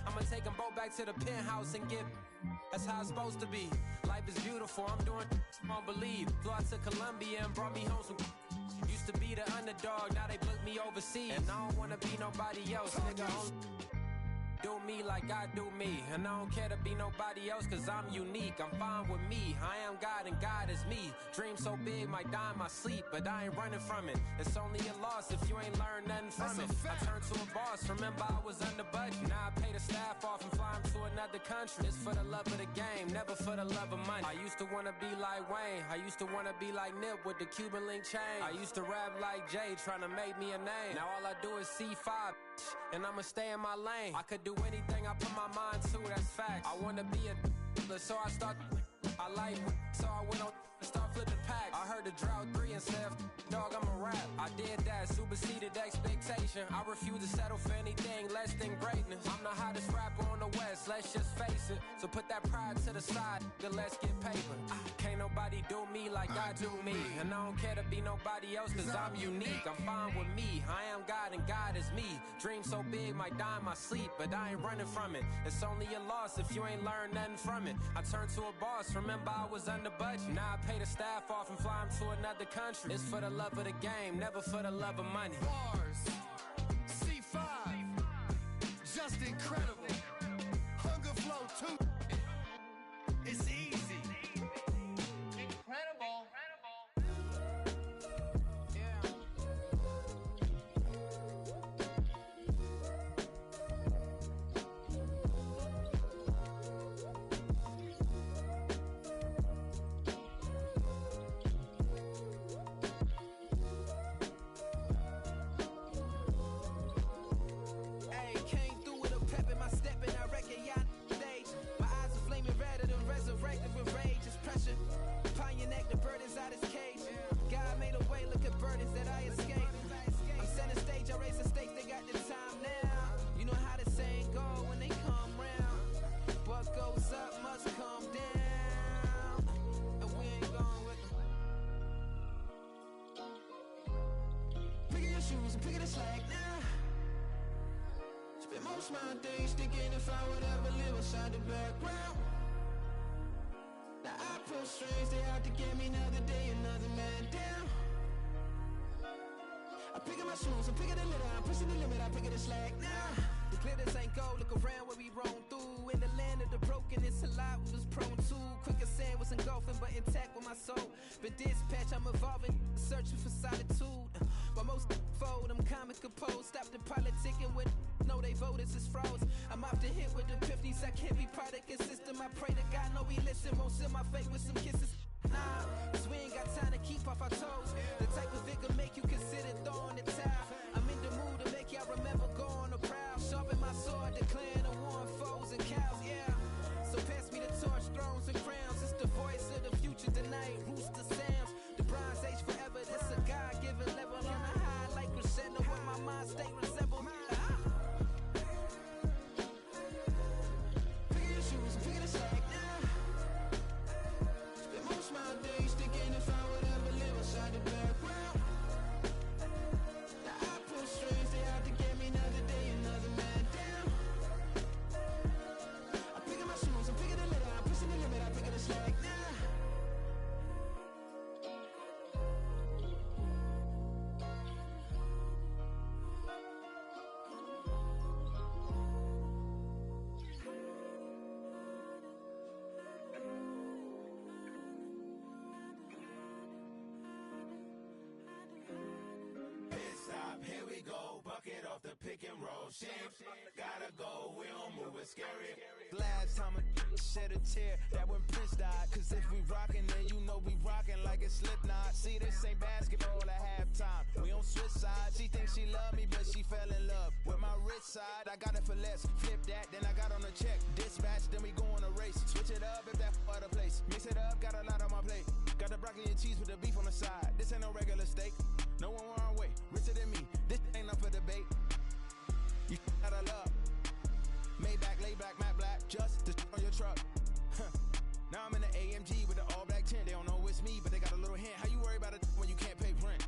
I'ma take them both back to the penthouse and get. That's how it's supposed to be. Life is beautiful, I'm doing won't believe. Flew out to Colombia and brought me home some. Used to be the underdog, now they book me overseas. And I don't wanna be nobody else, nigga. Do me like I do me. And I don't care to be nobody else, cause I'm unique. I'm fine with me. I am God and God is me. Dream so big, might die in my sleep. But I ain't running from it. It's only a loss if you ain't learned nothing from it. I turned to a boss, remember I was under budget. Now I pay the staff off and fly them to another country. It's for the love of the game, never for the love of money. I used to wanna be like Wayne. I used to wanna be like Nip with the Cuban link chain. I used to rap like Jay, trying to make me a name. Now all I do is C5, and I'ma stay in my lane. I could do anything I put my mind to, that's facts. I wanna be a so I start. I like, so I went on and start flipping packs. I heard the drought 3 and said, dog, I'm a rap. I did that, superseded expectation. I refuse to settle for anything less than greatness. I'm the hottest rapper on the West, let's just face it. So put that pride to the side, then let's get paper. Can't nobody do me like I do me. And I don't care to be nobody else, cause I'm unique. I'm fine with me, I am God and God is me. Dream so big, might die in my sleep. But I ain't running from it. It's only a loss if you ain't learned nothing from it. I turned to a boss, remember I was under budget. Now I pay the staff off and fly them to another country. It's for the love of the game, never for the love of money. Bars, C5, just incredible. Hunger Flow 2, it's easy. Incredible. Resurrected with rage, it's pressure. Upon your neck, the bird is out his cage. God made a way, look at burdens that I escaped. I'm setting stage, I raise the stakes, they got the time now. You know how the saying go when they come round. What goes up must come down. And we ain't going with them. Pick your shoes and pick the slack now. Spend most of my days thinking if I would ever live inside the background. Now I pull strings, they out to get me another day, another man down. I pick up my shoes, I'm picking the litter, I'm pushing the limit, I pick up the slack now. The glitters ain't gold, look around where we roam through. In the land of the broken, it's a lot we was prone to. Quick as sand was engulfing, but intact with my soul. But dispatch, I'm evolving, searching for solitude. While most fold, I'm comic composed. Stop the politicking with no, they voters is frauds. I'm off the hit with the 50s, I can't be product and system. I pray to God, no, we listen, won't seal my fate with some kisses. Nah, cause we ain't got time to keep off our toes. The type of vigor make you consider throwing the towel. I'm in the mood to make y'all remember going a proud. Sharpen my sword, declaring the war on foes and cows, yeah. So pass me the torch, thrones and crowns. It's the voice of the future tonight, rooster sounds. The bronze age forever, this a God-given level. On a high like crescendo, where my mind state resemble. Pick your shoes and pick the slack now. Spend most of my days thinking if I would ever live inside the background. Now I pull strings, they out to get me now. Gotta go, we don't move it scary. Last time a shed a tear, that when Prince died. Cause if we rockin', then you know we rockin' like it's Slipknot. See, this ain't basketball at halftime. We on switch sides. She thinks she love me, but she fell in love with my wrist side. I got it for less. Flip that, then I got on a check. Dispatch, then we go on a race. Switch it up if that other place. Mix it up, got a lot on my plate. Got the broccoli and cheese with the beef on the side. This ain't no regular steak. No one wrong way. Richer than me. This ain't up for debate. You gotta love. Maybach, lay back, matte black, just to on your truck. Now I'm in the AMG with the all black tint. They don't know it's me, but they got a little hint. How you worry about it when you can't pay rent?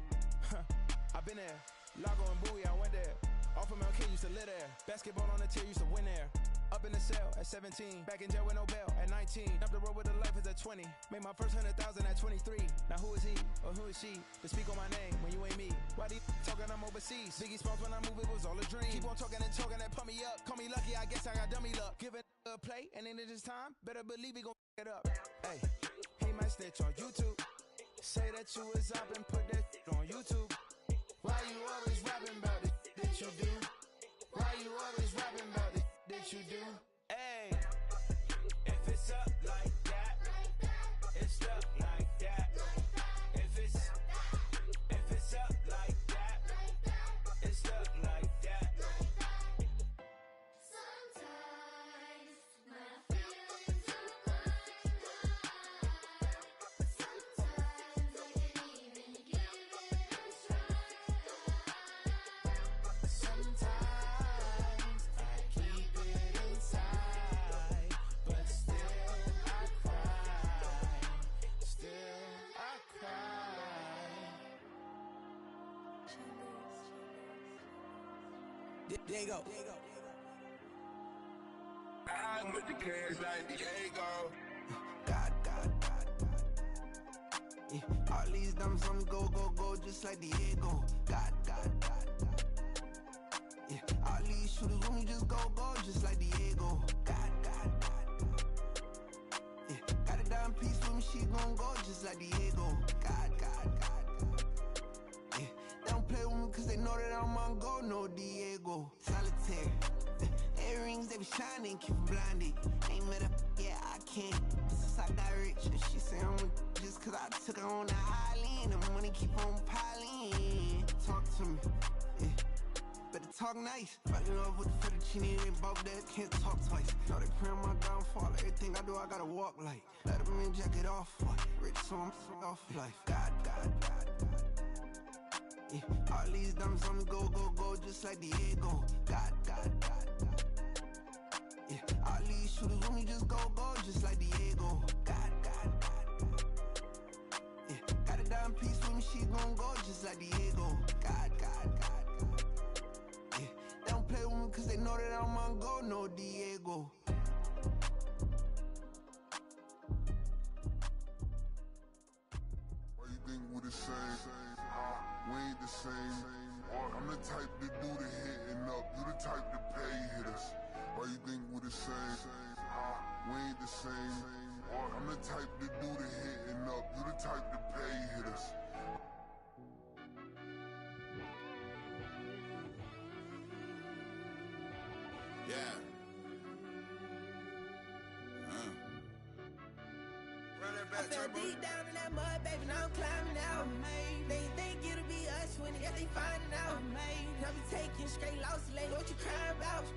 I've been there. Lago and Bowie, I went there. Off of Mount King, used to live there. Basketball on the tier, used to win there. Up in the cell at 17. Back in jail with no bail at 19. Up the road with a life as at 20. Made my first 100,000 at 23. Now who is he or who is she to speak on my name when you ain't me? Why they talking I'm overseas? Biggie Smalls when I move, it was all a dream. Keep on talking and pump me up. Call me lucky, I guess I got dummy luck. Give it a play and then it's time. Better believe we gon' it up. Hey, he might snitch on YouTube. Say that you was up and put that on YouTube. Why you always rapping about it that you do? Why you always rapping about it that you do? Hey, if it's up like that, it's up like that. If it's up like that, it's up like that. Sometimes my feelings are running high. Sometimes I can't even give it a try. Sometimes I keep it inside, but still I cry. Still I cry. There you go. I'm with the cash like Diego. God. Yeah, all these dumps on go, just like Diego. God. Yeah, all these shooters when we just go, just like Diego. God. Yeah, got a dime piece with me, she gon' go just like Diego. God. Yeah, they don't play with me cause they know that I'm on go, no Diego. Solitaire. Earrings, they be shining, keep them blinded. Ain't met up, yeah, I can't. Since I got rich, and she say I'm a just cause I took her on the island. The money keep on piling. Talk to me, yeah. Better talk nice. Fucking up with the fettuccine and both that can't talk twice. Know they pray on my downfall. Everything I do, I gotta walk like. Let them in, jacket off. Rich, so I'm off life. God. Yeah, all these dumps on me go, just like Diego. God. Yeah, all these shooters when we just go, just like Diego. God. Yeah, got a dime piece with me, she gon' go just like Diego. God. Yeah, they don't play with me cause they know that I'm on go, no Diego. Why you think we the same? We ain't the same. I'm the type to do the hitting up. You the type to pay hitters. Why you think we the same? We ain't the same. I'm the type to do the hitting up. You the type to pay hitters. Yeah. I fell deep down in that mud, baby, now I'm climbing out. They think it'll be us when they finding out. I be taking straight losses, lady, what you crying about?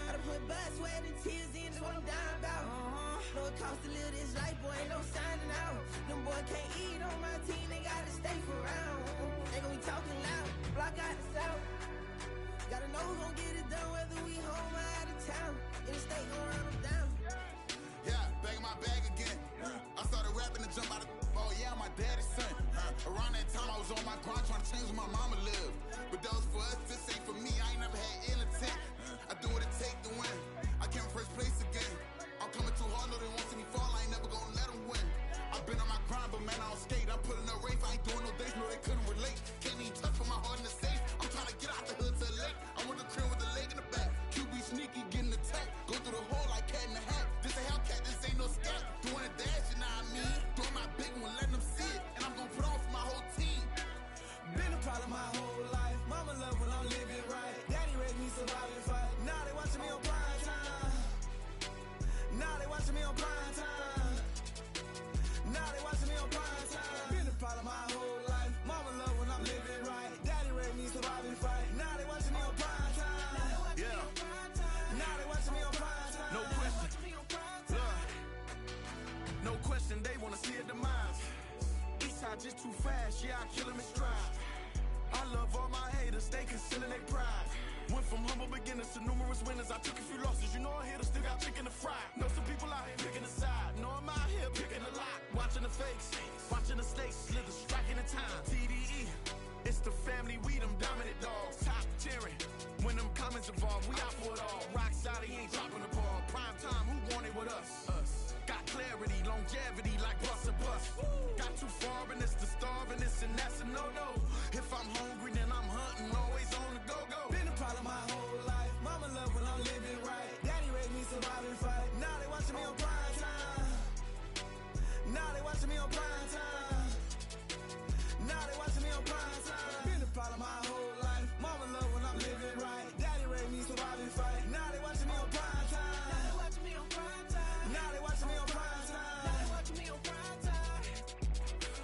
I done put blood, sweat, and tears in, that's what I'm dying about. Know it costs to live this life, boy, ain't no signing out. Them boy can't eat on my team, they gotta stay for round. They gon' be talking loud, block out the south. Gotta know who gon' get it done, whether we home or out of town. In the state, gon' run them down. Yeah, back in my bag again. I started rapping to jump out of oh yeah, my daddy's son. Around that time I was on my grind trying to change where my mama lived. But that was for us, this ain't for me. I ain't never had ill intent. I do what it take to win. I came first place again. I'm coming too hard, no they won't see me fall. I ain't never gonna let them win. I've been on my grind, but man I don't skate. I'm putting up race, I ain't doing no days, no they couldn't relate. Can't even touch for my heart in the safe. I'm trying to get out the hood to the lake. I'm with the crib with the leg in the back. QB sneaky, getting attacked. Go through the hole like cat in the hat. This a Hellcat, this ain't no scat. Doing a dash, you know what I mean? Doing my big one, letting them see it. And I'm gonna put on for my whole team. Been a problem my whole life. Mama love when I'm living right. Daddy raised me survive and fight. Now they watching me ride just too fast, yeah, I kill him in stride. I love all my haters, they concealing their pride. Went from humble beginners to numerous winners. I took a few losses, you know I hit 'em, still got chicken to fry. Know some people out here picking a side, know I'm out here picking a lot. Watching the fakes, watching the stakes, slither, striking the time. TDE, it's the family, we them dominant dogs. Top tiering, when them comments involved, we out for it all. Rock solid, he ain't dropping the ball. Prime time, who want it with us? Got clarity, longevity, like bust and bust. Got too far and it's the starving, this and that's a no-no. If I'm hungry, then I'm hunting, always on the go-go. Been a problem my whole life. Mama love when I'm living right. Daddy raised me survive and fight. Now they watching me on prime time. Now they watching me on prime time. Now they watching me on prime time. Been a problem my whole life. Mama love when I'm living right. Daddy raised me survive and fight. Now they watching me on prime time. Now they watching me on prime time. Now they watching me on prime time. Now they watching me on prime time.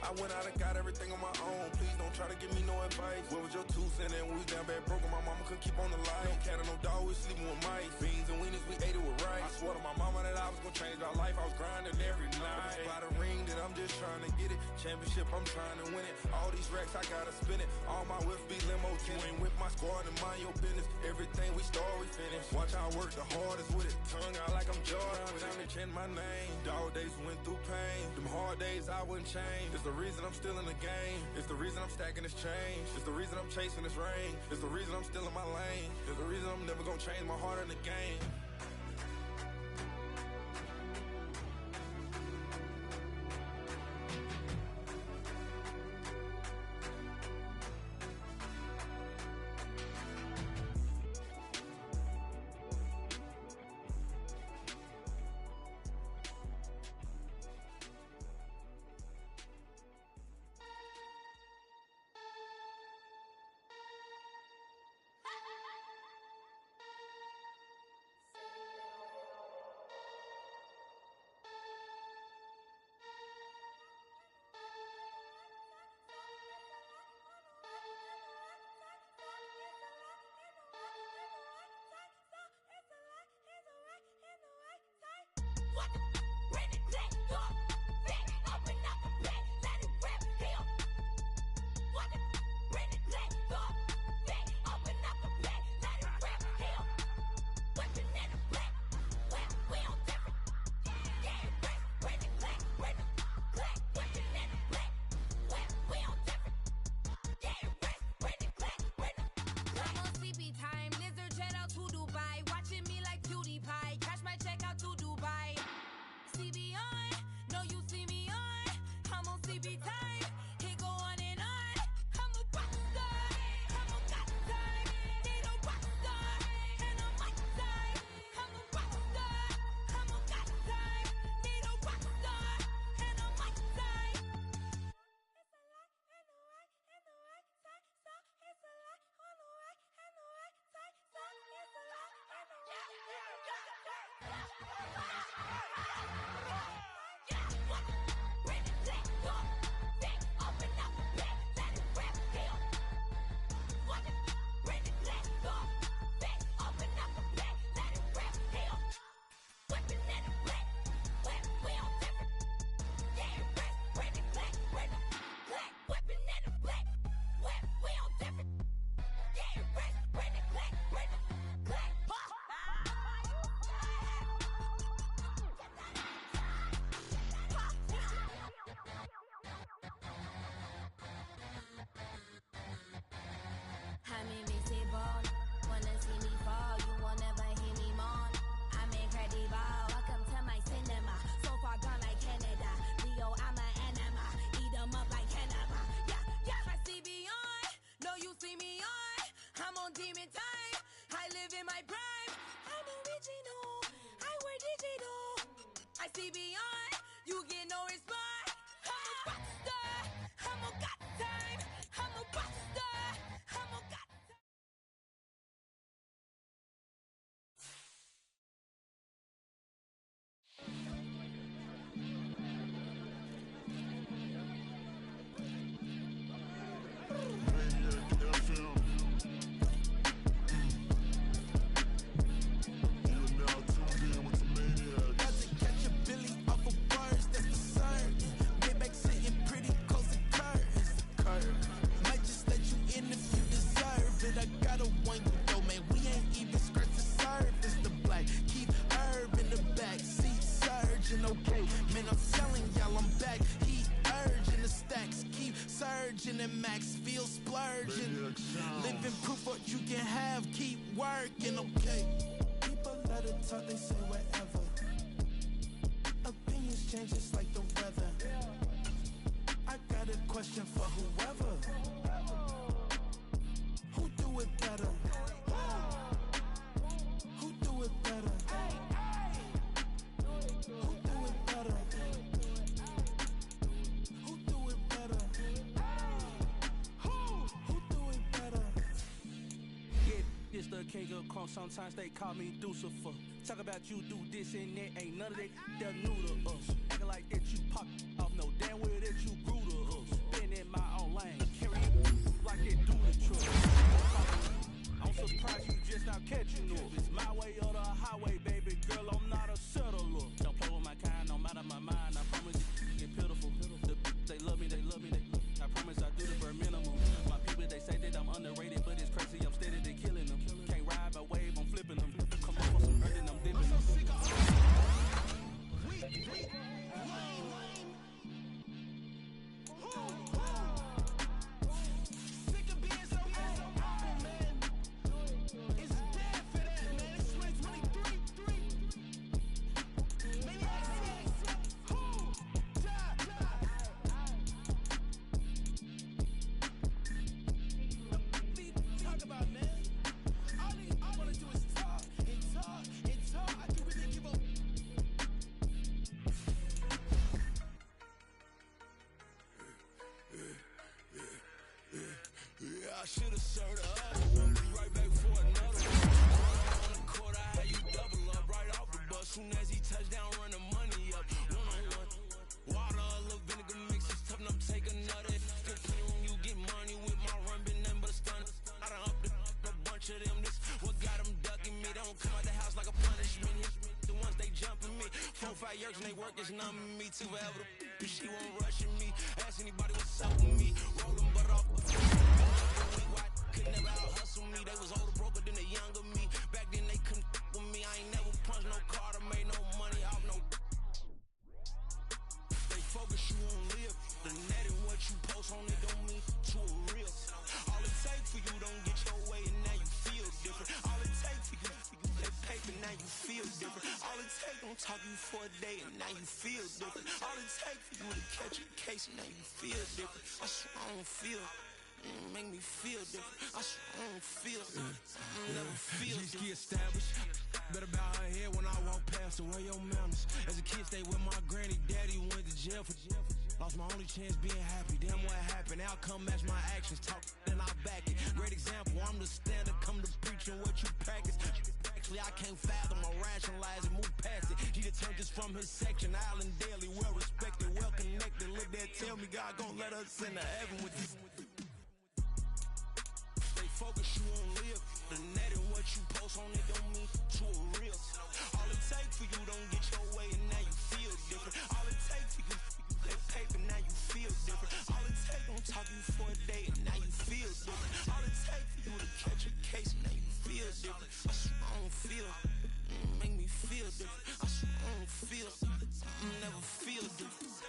I went out and got everything on my own. Please don't try to give me no advice. What was your 2 cents and we was down bad broke and my mama couldn't keep on the light. No cat or no dog, we sleeping with mice. Beans and weenies, we ate it with rice. I swore to my mama that I was gonna change my life. I was grinding every night. By the ring that I'm just trying to get it. Championship, I'm trying to win it. All these racks, I gotta spin it. All my whips be limo 10. Ain't with my squad and mind your business. Everything we start, we finish. Watch how I work the hardest with it. Tongue out like I'm Jordan. Time to change my name. Dog days went through pain. Them hard days I wouldn't change. It's the reason I'm still in the game. It's the reason I'm stacking this change. It's the reason I'm chasing this rain. It's the reason I'm still in my lane. It's the reason I'm never gonna change my heart in the game. Virgin and Max feel splurging. Living proof what you can have, keep working, okay. People let it talk, they say whatever. Opinions change just like the weather. I got a question for whoever. Who do it better? Who do it better? Who do it better? Who do it better? Who do it better? Yeah, it's the king of crunk. Sometimes they call me Lucifer. Talk about you do this and that. Ain't none of that they're new to us. Acting like that you pop off. No damn well that you grew to us. Been in my own lane. Carry it like they do the truck. I'm surprised you just now catching up. It's my way or the highway, baby girl. I'm not a settler. Don't play with my kind, no matter my mind. I promise you get pitiful. They love me, they love me, I promise I do the bare minimum. My people, they say that I'm underrated, but it's crazy, I'm steady, they killing them. Can't ride my wave, I'm flipping them. Come up for some earth and I'm dipping them. Sick of being so humble, man. It's dead for that, man. It's 2023. Talk about, man. All I wanna do is talk and talk and talk. I can really give up. Yeah, I should've served her up. Be right back for another one. On the court, I had you double up right off the bus. Soon as he touched down, run the money up. One-on-one. Water, a little vinegar mix. It's tough enough to take another. Continue when you get money with my run, been nothing but a stun. I done up a bunch of them. This what got them ducking me. They don't come out the house like a punishment. The ones they jumping me. 4-5 years and they work is numbing me. Too forever. She won't rushing me. Ask anybody what's up with me. Rolling butt off. Could never out hustle me. They was older, broker than the younger me. Back then they couldn't with me. I ain't never punched no card or made no money off no. They focus you on live. The net and what you post on it don't mean to a real. All it take for you don't get your way and now you feel different. All it take for you that paper now you feel different. All it take don't talk you for a day and now you feel different. All it take for you to catch a case and now you feel different. I swear I don't feel. Make me feel different. I swear I don't feel. Never feel Just get established. Better bow her head when I walk past her. Where your manners? As a kid, stayed with my granny. Daddy went to jail for lost my only chance being happy. Damn, what happened? Outcome match my actions. Talk and I back it. Great example. I'm the standard. Come to preaching what you practice. Actually, I can't fathom or rationalize and move past it. He just turned this from his section. Island daily, well respected, well connected. Look there, tell me God gon' let us into heaven with this. Focus you on live. The net and what you post on it don't mean to a real. All it take for you don't get your way and now you feel different. All it take for you that paper now you feel different. All it take don't talk you for a day and now you feel different. All it take for you to catch a case and now you feel different. I swear I don't feel. Make me feel different. I swear I don't feel. Never feel different.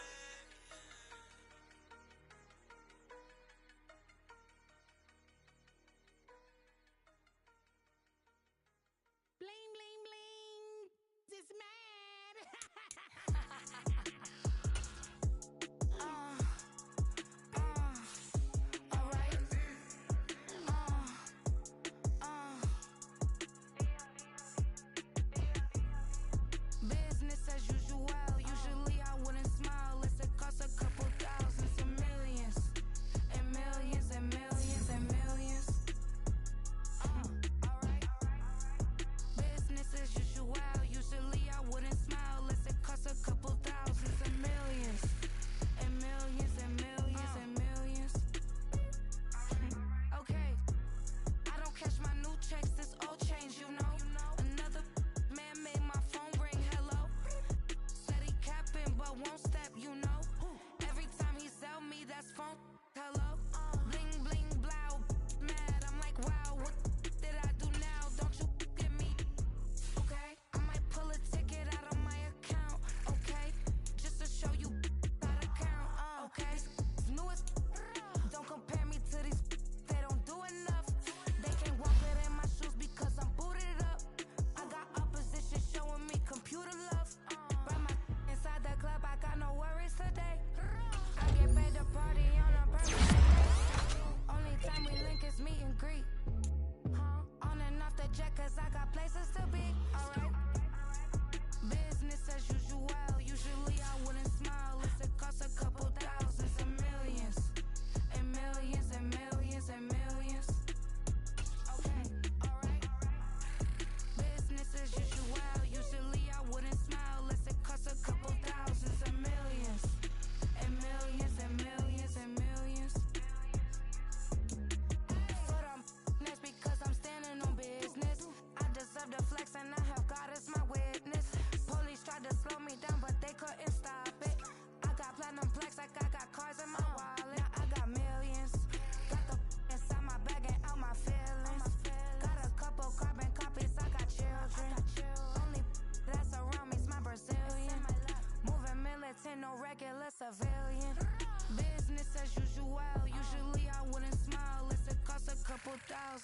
Bling, bling, bling. This mad. All right. Business as usual. Usually I wouldn't smile. Unless it costs a couple thousands and millions. And millions and millions and millions. Alright. Business as usual. Usually I wouldn't smile unless it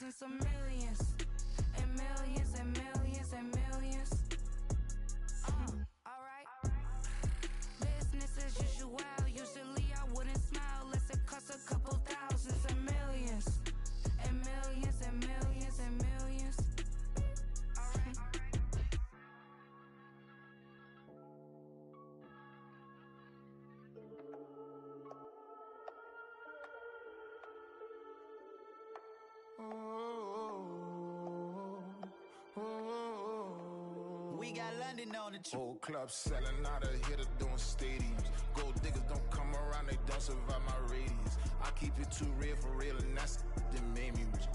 thousands of millions. And millions and millions and millions. Alright. Business as usual. Usually I wouldn't smile unless it costs a couple thousands of millions. And millions and millions and millions. Alright. We got London on the trip. Whole club selling out of hitter doing stadiums. Gold diggers don't come around, they don't survive my radius. I keep it too real for real, and that's that made me rich.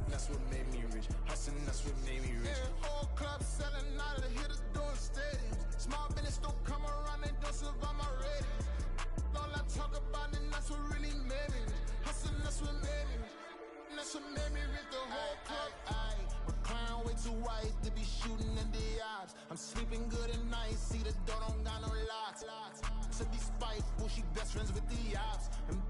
That's what made me rich. Hustling, that's what made me rich. Yeah, whole club selling out of hitters doing stadiums. Small business don't come around, they don't survive my radius. All I talk about, and that's what really made me rich. Hustling, that's what made me rich. And that's what made me rich. The whole club. My crown way too white to be shooting in the eyes. I'm sleeping good at night, see the door don't got no locks. So despite bullshit best friends with the ops. And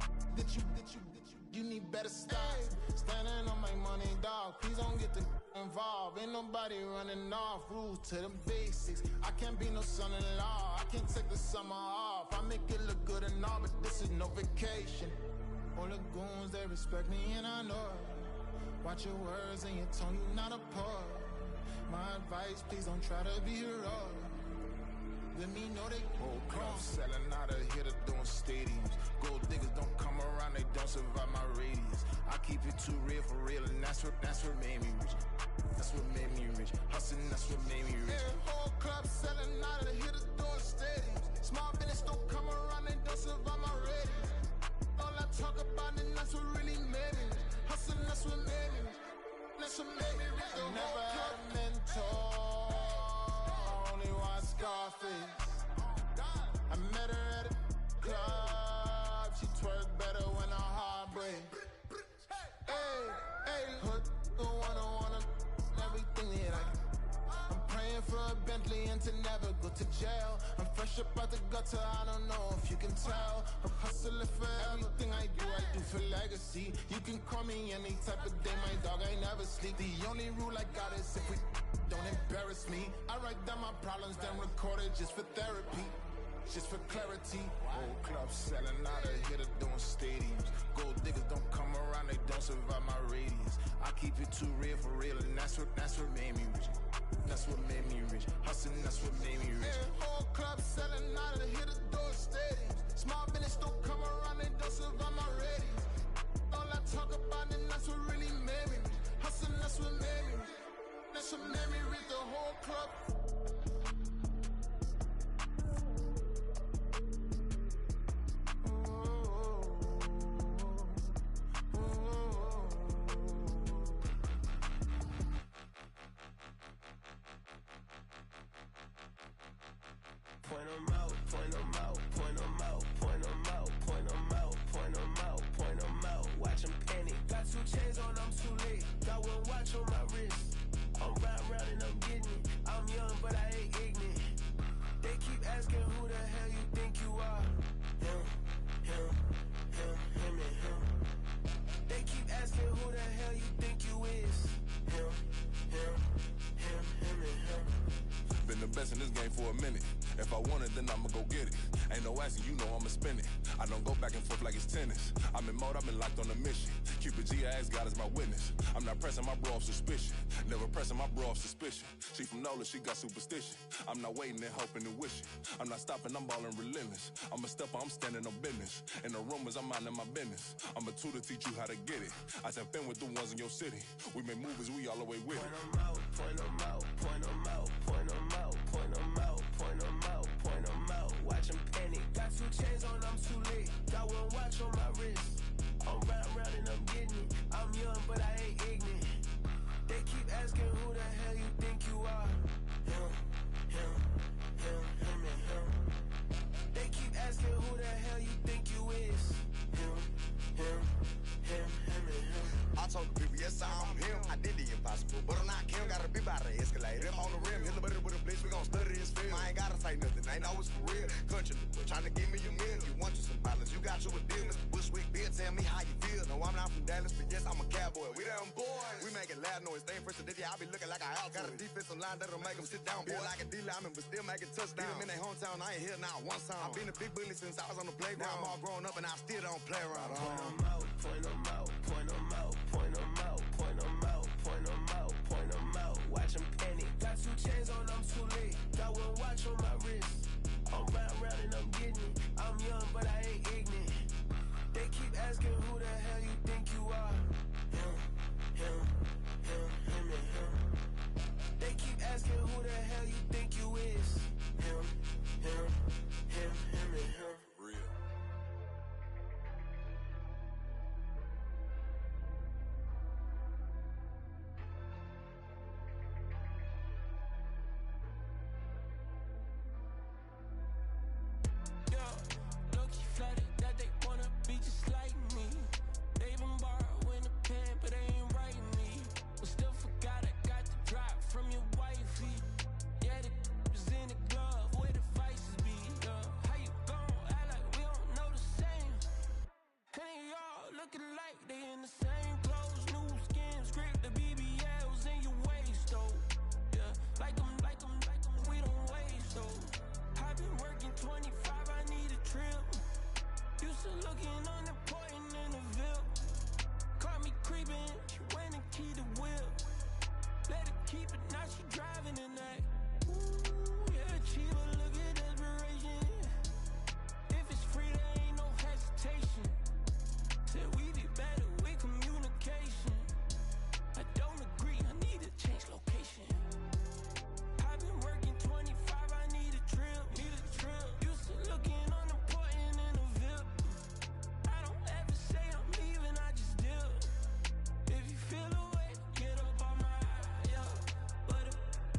you need better stocks. Standing on my money, dog. Please don't get the involved. Ain't nobody running off. Rules to the basics. I can't be no son-in-law. I can't take the summer off. I make it look good and all, but this is no vacation. All the goons, they respect me and I know it. Watch your words and your tone, you not a poet. My advice, please don't try to be heroic. Let me know they whole club selling out of hitter doing stadiums. Gold diggers don't come around, they don't survive my radius. I keep it too real for real, and that's what made me rich. That's what made me rich. Hustling, that's what made me rich. Yeah, whole club selling out of hitters doing stadiums. Small business don't come around, they don't survive my radius. All I talk about, and that's what really made me rich. Hustling, that's what made me rich. That's what made me rich. I never had a mentor. Only watch Scarface. I met her at a club. She twerk better when her heart breaks. Hey, hood, wanna everything that I can. I'm praying for a Bentley and to never go to jail. I'm fresh up out the gutter, I don't know if you can tell. I'm hustling for everything I do for legacy. You can call me any type of day, my dog, I never sleep. The only rule I got is if we don't embarrass me. I write down my problems, then record it just for therapy. Just for clarity. Whole club selling out of hitter doing stadiums. Gold diggers don't come around, they don't survive my radius. I keep it too real for real, and that's what made me rich. That's what made me rich. Hustling, that's what made me rich. Yeah, whole club selling out of hitter doing stadiums. Small business don't come around, they don't survive my radius. All I talk about, and that's what really made me rich. Hustling, that's what made me rich. That's what made me rich. The whole club. Point them out, point them out, point them out, point them out, point them out, point them out, point them out. Watch them panic. Got 2 chains on, I'm too late. Got 1 watch on my wrist. I'm round and I'm getting it. I'm young, but I ain't ignorant. They keep asking who the hell you think you are. Him, and him. They keep asking who the hell you think you is. Him, and him. Been the best in this game for a minute. If I want it, then I'ma go get it. Ain't no asking, you know I'ma spend it. I don't go back and forth like it's tennis. I'm in mode, I've been locked on a mission. Cupid G, I ask God as my witness. I'm not pressing my bro off suspicion. Never pressing my bro off suspicion. She from Nola, she got superstition. I'm not waiting and hoping and wishing. I'm not stopping, I'm balling relentless. I'm a stepper, I'm standing on business. In the rumors, I'm minding my business. I'm a tutor, teach you how to get it. I said, fin with the ones in your city. We make movies, we all the way with it. Point them out, point them out, point them out, point them out, point them out, point them out, point them out. Watch them panic. Got 2 chains on, I'm too late. Got 1 watch on my wrist. I'm round and I'm getting it. I'm young, but I ain't ignorant. They keep asking who the hell you think you are. Him, and him. They keep asking who the hell you think you is. Him, and him. I told the people, yes, I'm him. I did the impossible, but I'm not Kim. Gotta be by the escalator. On the rim, hit the butter with a blitz. We gon' study this film. I ain't gotta say nothing. I know it's for real. Country, trying to give me a meal. You want you some violence. You got you a deal. Mr. Bushwick Bill, tell me how you feel. No, I'm not from Dallas, but yes, I'm a cowboy. We them boys. We make it loud noise. Staying fresh to this year, I be looking like a house. Got a defensive line that'll make them sit down. Feel like a D-lineman, but still making touchdowns. Beat them in their hometown, I ain't here now one time. I've been a big bully since I was on the playground. I'm all grown up and I still don't play around. Point them out, point them out, point them out, point them out, point them out, point them out, point them out. Watch them panic. Got 2 chains on, I'm too late. Got 1 watch on my wrist. I'm round and I'm getting it. I'm young, but I ain't ignorant. They keep asking who the hell you think you are. Him, and him. They keep asking who the hell you think you is. Him, and him. Real. Yeah, low-key flattered that they wanna be just like me. They been borrowing a pen, but they ain't writing me. But still forgot I got the drop from your wifey. Yeah, the was in the glove, where the vices be. How you gon' act like we don't know the same? Hey, y'all looking like they in the same clothes, new skin, script, the BBLs in your waist, though. Yeah, like them, we don't waste, though. I've been working 25, I need a trip. Used to looking unimportant in the Ville. Caught me creeping, she went and keyed the wheel. Let her keep it, now she driving in that. Ooh, yeah, cheaper, look at desperation. If it's free, there ain't no hesitation. Said we be better with communication. I don't agree, I need to change location. I've been working 25, I need a trip. Used to looking unimportant in the Ville. I don't ever say I'm leaving, I just dip. If you feel away, get up on my yeah. But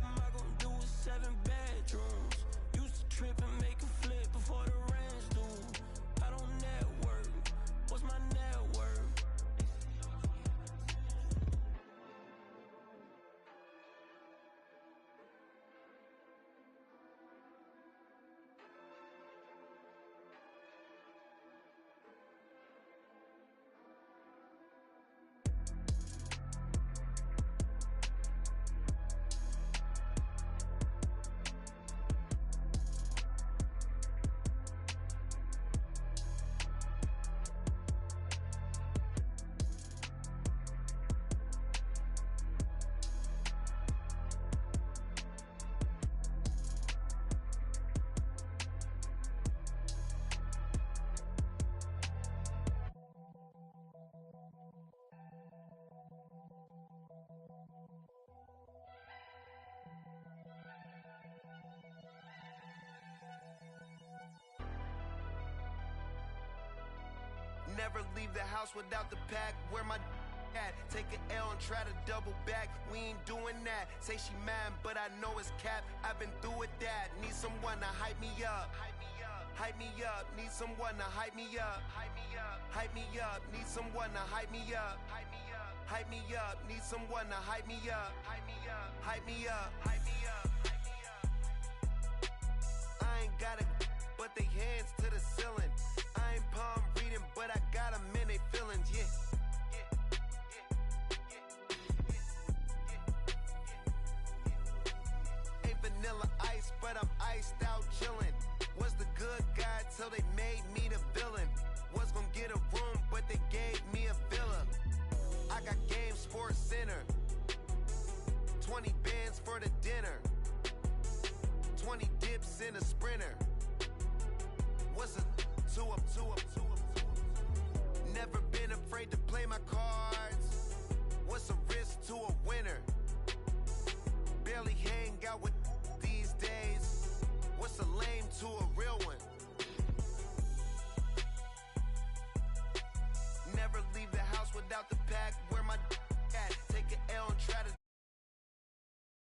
am I gonna do with 7 bedrooms? Used to trip and make a flip before the rent's due. I don't network. What's my net worth? Never leave the house without the pack. Where my at? Take an L and try to double back. We ain't doing that. Say she mad, but I know it's cap. I've been through with that. Need someone to hype me up. Hype me up. Need someone to hype me up. Hype me up. Need someone to hype me up. Hype me up. Need someone to hype me up. Hype me up. I ain't got it, but they hands to the ceiling. I ain't palm reading, but I got them in they feelings, yeah. Ain't vanilla ice, but I'm iced out chillin'. Was the good guy till they made me the villain. Was gonna get a room, but they gave me a villa. I got game, Sports Center. 20 bands for the dinner. 20 dips in a Sprinter. What's a two up? Never been afraid to play my cards. What's a risk to a winner? Barely hang out with these days. What's a lame to a real one? Never leave the house without the pack. Where my at? Take an L and try to